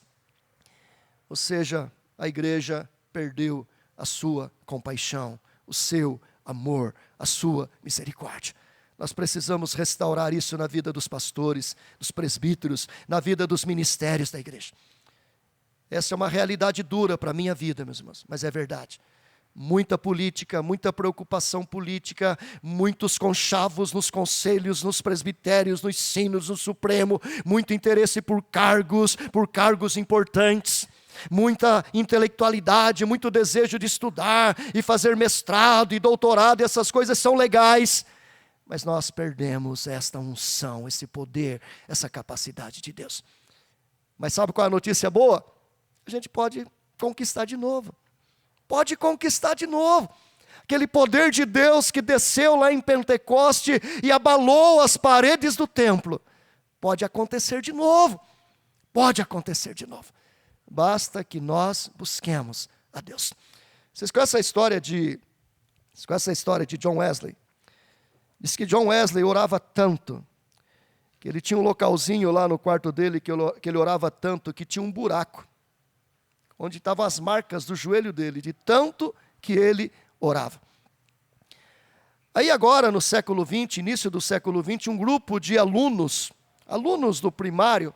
Ou seja, a igreja perdeu a sua compaixão, o seu amor, a sua misericórdia. Nós precisamos restaurar isso na vida dos pastores, dos presbíteros, na vida dos ministérios da igreja. Essa é uma realidade dura para a minha vida, meus irmãos, mas é verdade. Muita política, muita preocupação política, muitos conchavos nos conselhos, nos presbitérios, nos sinos, no Supremo, muito interesse por cargos importantes. Muita intelectualidade, muito desejo de estudar e fazer mestrado e doutorado, e essas coisas são legais, mas nós perdemos esta unção, esse poder, essa capacidade de Deus. Mas sabe qual é a notícia boa? A gente pode conquistar de novo. Pode conquistar de novo. Aquele poder de Deus que desceu lá em Pentecoste e abalou as paredes do templo. Pode acontecer de novo. Pode acontecer de novo. Basta que nós busquemos a Deus. Vocês conhecem a história de John Wesley? Diz que John Wesley orava tanto, que ele tinha um localzinho lá no quarto dele, que ele orava tanto, que tinha um buraco, onde estavam as marcas do joelho dele, de tanto que ele orava. Aí agora, no século XX, início do século XX, um grupo de alunos do primário,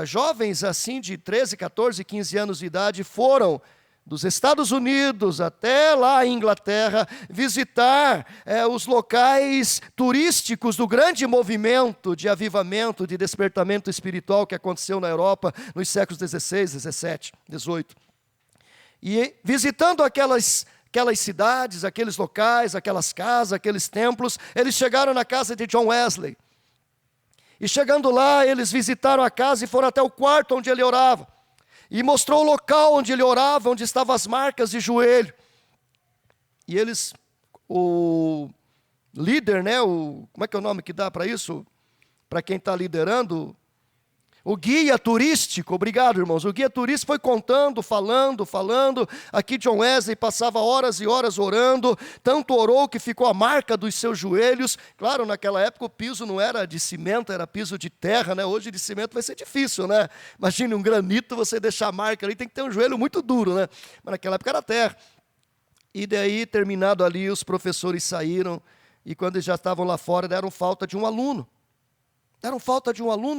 jovens assim de 13, 14, 15 anos de idade, foram dos Estados Unidos até lá em Inglaterra visitar os locais turísticos do grande movimento de avivamento, de despertamento espiritual que aconteceu na Europa nos séculos XVI, XVII, XVIII. E visitando aquelas aquelas cidades, aqueles locais, aquelas casas, aqueles templos. Eles chegaram na casa de John Wesley. E chegando lá, eles visitaram a casa e foram até o quarto onde ele orava. E mostrou o local onde ele orava, onde estavam as marcas de joelho. E eles, o líder, né, como é que é o nome que dá para isso? Para quem está liderando? O guia turístico, obrigado irmãos, o guia turístico foi contando, falando. Aqui John Wesley passava horas e horas orando, tanto orou que ficou a marca dos seus joelhos. Claro, naquela época o piso não era de cimento, era piso de terra, né? Hoje de cimento vai ser difícil, né? Imagine um granito, você deixar a marca ali, tem que ter um joelho muito duro, né? Mas naquela época era terra. E daí, terminado ali, os professores saíram, e quando eles já estavam lá fora, deram falta de um aluno.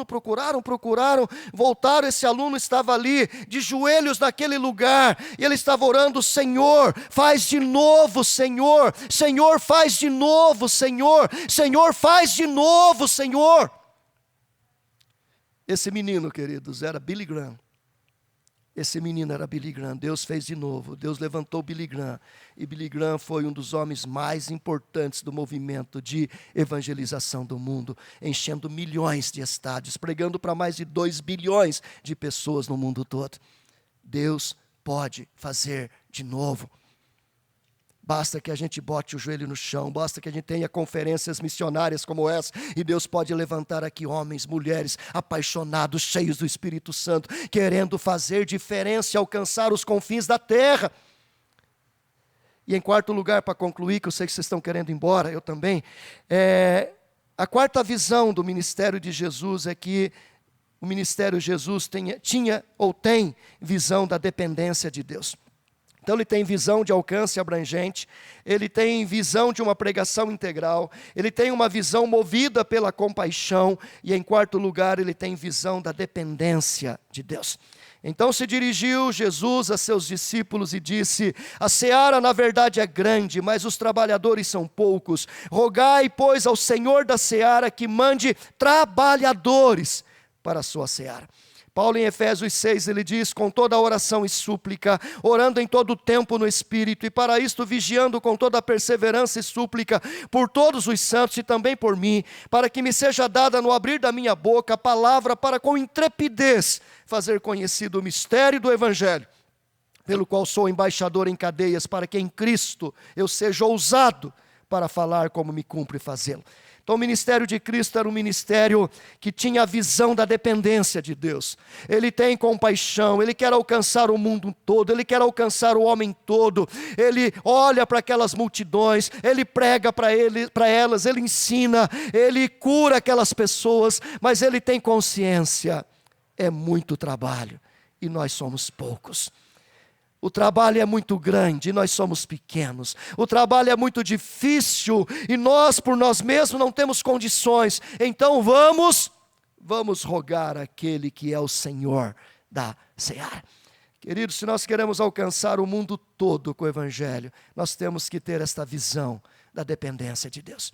Procuraram, voltaram, esse aluno estava ali, de joelhos naquele lugar, e ele estava orando: Senhor, faz de novo, Senhor, Senhor, faz de novo, Senhor, Senhor, faz de novo, Senhor. Esse menino, queridos, era Billy Graham. Deus fez de novo, Deus levantou Billy Graham, e Billy Graham foi um dos homens mais importantes do movimento de evangelização do mundo, enchendo milhões de estádios, pregando para mais de 2 bilhões de pessoas no mundo todo. Deus pode fazer de novo. Basta que a gente bote o joelho no chão, basta que a gente tenha conferências missionárias como essa, e Deus pode levantar aqui homens, mulheres, apaixonados, cheios do Espírito Santo, querendo fazer diferença e alcançar os confins da terra. E em quarto lugar, para concluir, que eu sei que vocês estão querendo ir embora, eu também, a quarta visão do ministério de Jesus é que o ministério de Jesus tinha ou tem visão da dependência de Deus. Então ele tem visão de alcance abrangente, ele tem visão de uma pregação integral, ele tem uma visão movida pela compaixão, e em quarto lugar ele tem visão da dependência de Deus. Então se dirigiu Jesus a seus discípulos e disse: a seara na verdade é grande, mas os trabalhadores são poucos. Rogai, pois, ao Senhor da seara que mande trabalhadores para a sua seara. Paulo em Efésios 6, ele diz: com toda oração e súplica, orando em todo o tempo no Espírito, e para isto vigiando com toda perseverança e súplica, por todos os santos e também por mim, para que me seja dada no abrir da minha boca a palavra para com intrepidez fazer conhecido o mistério do Evangelho, pelo qual sou embaixador em cadeias, para que em Cristo eu seja ousado para falar como me cumpre fazê-lo. Então o ministério de Cristo era um ministério que tinha a visão da dependência de Deus. Ele tem compaixão, ele quer alcançar o mundo todo, ele quer alcançar o homem todo. Ele olha para aquelas multidões, ele prega para elas, ele ensina, ele cura aquelas pessoas, mas ele tem consciência, é muito trabalho e nós somos poucos. O trabalho é muito grande e nós somos pequenos. O trabalho é muito difícil e nós por nós mesmos não temos condições. Então vamos rogar àquele que é o Senhor da seara. Queridos, se nós queremos alcançar o mundo todo com o Evangelho, nós temos que ter esta visão da dependência de Deus.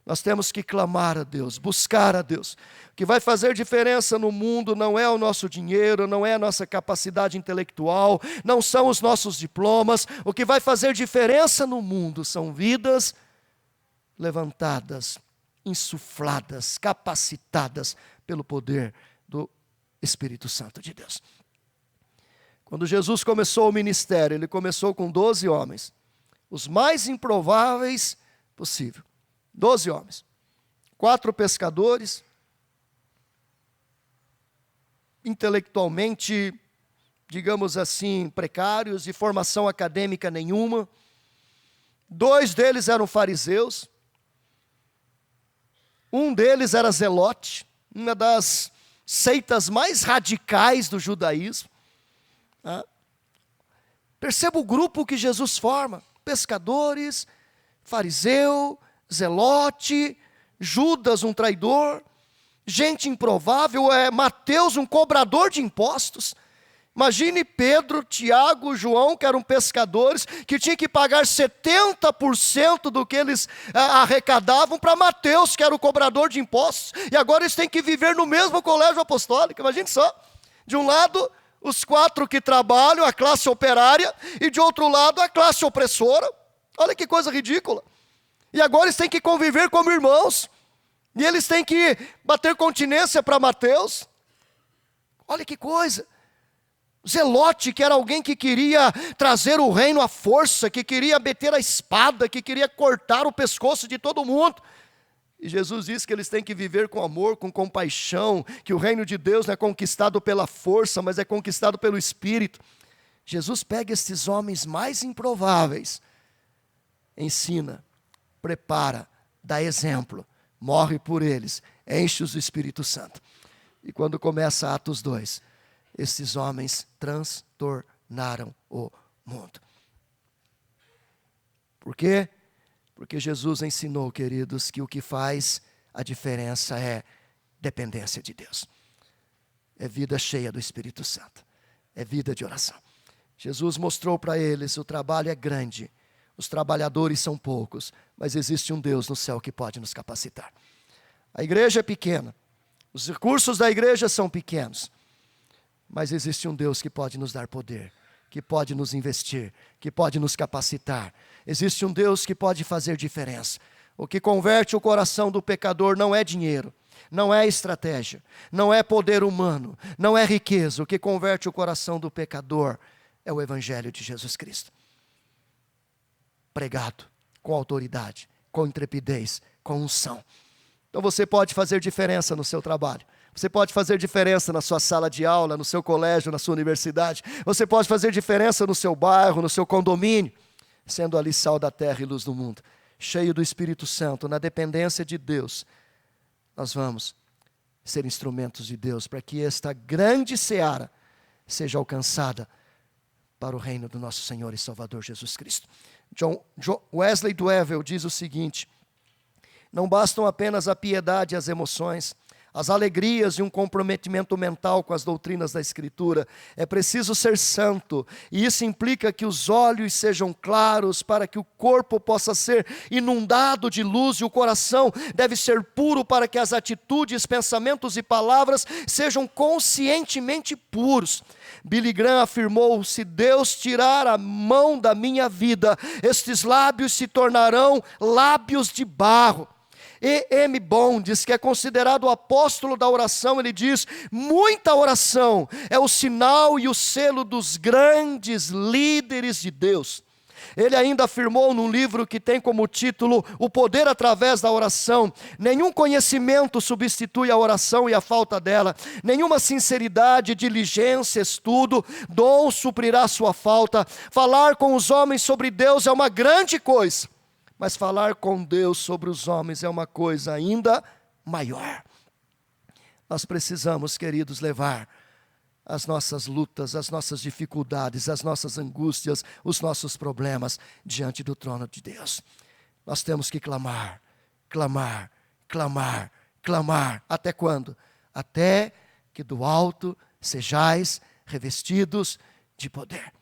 Nós temos que clamar a Deus, buscar a Deus. O que vai fazer diferença no mundo não é o nosso dinheiro, não é a nossa capacidade intelectual, não são os nossos diplomas. O que vai fazer diferença no mundo são vidas levantadas, insufladas, capacitadas pelo poder do Espírito Santo de Deus. Quando Jesus começou o ministério, ele começou com 12 homens, os mais improváveis possível. 12 homens, 4 pescadores, intelectualmente, digamos assim, precários, de formação acadêmica nenhuma. 2 deles eram fariseus, um deles era zelote, uma das seitas mais radicais do judaísmo. Perceba o grupo que Jesus forma: pescadores, fariseu, zelote, Judas, um traidor, gente improvável, Mateus, um cobrador de impostos. Imagine Pedro, Tiago, João, que eram pescadores, que tinham que pagar 70% do que eles arrecadavam para Mateus, que era o cobrador de impostos, e agora eles têm que viver no mesmo colégio apostólico. Imagine só, de um lado os 4 que trabalham, a classe operária, e de outro lado a classe opressora. Olha que coisa ridícula. E agora eles têm que conviver como irmãos, e eles têm que bater continência para Mateus. Olha que coisa. Zelote, que era alguém que queria trazer o reino à força, que queria meter a espada, que queria cortar o pescoço de todo mundo. E Jesus diz que eles têm que viver com amor, com compaixão, que o reino de Deus não é conquistado pela força, mas é conquistado pelo Espírito. Jesus pega esses homens mais improváveis, ensina, prepara, dá exemplo, morre por eles, enche-os do Espírito Santo. E quando começa Atos 2, esses homens transtornaram o mundo. Por quê? Porque Jesus ensinou, queridos, que o que faz a diferença é dependência de Deus. É vida cheia do Espírito Santo. É vida de oração. Jesus mostrou para eles, o trabalho é grande, os trabalhadores são poucos, mas existe um Deus no céu que pode nos capacitar. A igreja é pequena, os recursos da igreja são pequenos, mas existe um Deus que pode nos dar poder, que pode nos investir, que pode nos capacitar. Existe um Deus que pode fazer diferença. O que converte o coração do pecador não é dinheiro, não é estratégia, não é poder humano, não é riqueza. O que converte o coração do pecador é o Evangelho de Jesus Cristo. Pregado, com autoridade, com intrepidez, com unção. Então você pode fazer diferença no seu trabalho. Você pode fazer diferença na sua sala de aula, no seu colégio, na sua universidade. Você pode fazer diferença no seu bairro, no seu condomínio, sendo ali sal da terra e luz do mundo. Cheio do Espírito Santo, na dependência de Deus, nós vamos ser instrumentos de Deus para que esta grande seara seja alcançada para o reino do nosso Senhor e Salvador Jesus Cristo. Wesley Duewel diz o seguinte: não bastam apenas a piedade e as emoções, as alegrias e um comprometimento mental com as doutrinas da Escritura. É preciso ser santo, e isso implica que os olhos sejam claros para que o corpo possa ser inundado de luz, e o coração deve ser puro para que as atitudes, pensamentos e palavras sejam conscientemente puros. Billy Graham afirmou: se Deus tirar a mão da minha vida, estes lábios se tornarão lábios de barro. E.M. Bondes, que é considerado o apóstolo da oração, ele diz: muita oração é o sinal e o selo dos grandes líderes de Deus. Ele ainda afirmou num livro que tem como título O Poder através da Oração: nenhum conhecimento substitui a oração e a falta dela, nenhuma sinceridade, diligência, estudo, dom suprirá sua falta. Falar com os homens sobre Deus é uma grande coisa, mas falar com Deus sobre os homens é uma coisa ainda maior. Nós precisamos, queridos, levar as nossas lutas, as nossas dificuldades, as nossas angústias, os nossos problemas diante do trono de Deus. Nós temos que clamar, clamar, clamar, clamar. Até quando? Até que do alto sejais revestidos de poder.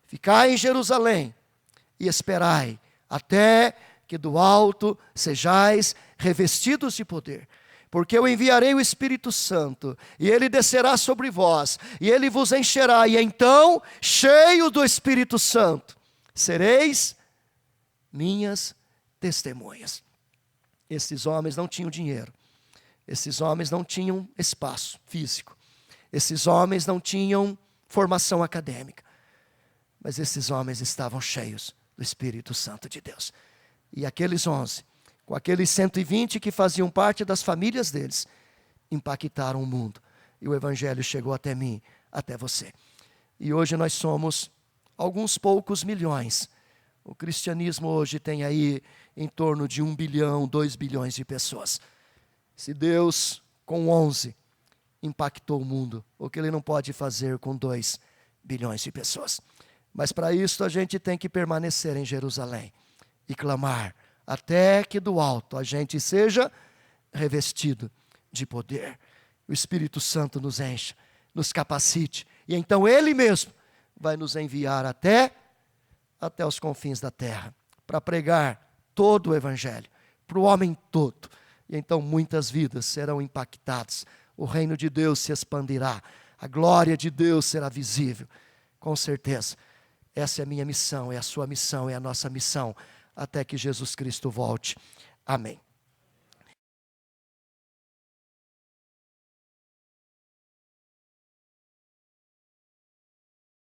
Ficai em Jerusalém e esperai até que do alto sejais revestidos de poder. Porque eu enviarei o Espírito Santo, e ele descerá sobre vós, e ele vos encherá, e então, cheio do Espírito Santo, sereis minhas testemunhas. Esses homens não tinham dinheiro, esses homens não tinham espaço físico, esses homens não tinham formação acadêmica, mas esses homens estavam cheios do Espírito Santo de Deus. E aqueles 11, com aqueles 120 que faziam parte das famílias deles, impactaram o mundo. E o Evangelho chegou até mim, até você. E hoje nós somos alguns poucos milhões. O cristianismo hoje tem aí em torno de 1 bilhão, 2 bilhões de pessoas. Se Deus, com 11, impactou o mundo, o que Ele não pode fazer com 2 bilhões de pessoas? Mas para isso a gente tem que permanecer em Jerusalém e clamar até que do alto a gente seja revestido de poder. O Espírito Santo nos encha, nos capacite, e então Ele mesmo vai nos enviar até os confins da terra, para pregar todo o Evangelho, para o homem todo. E então muitas vidas serão impactadas, o reino de Deus se expandirá, a glória de Deus será visível. Com certeza, essa é a minha missão, é a sua missão, é a nossa missão, até que Jesus Cristo volte. Amém.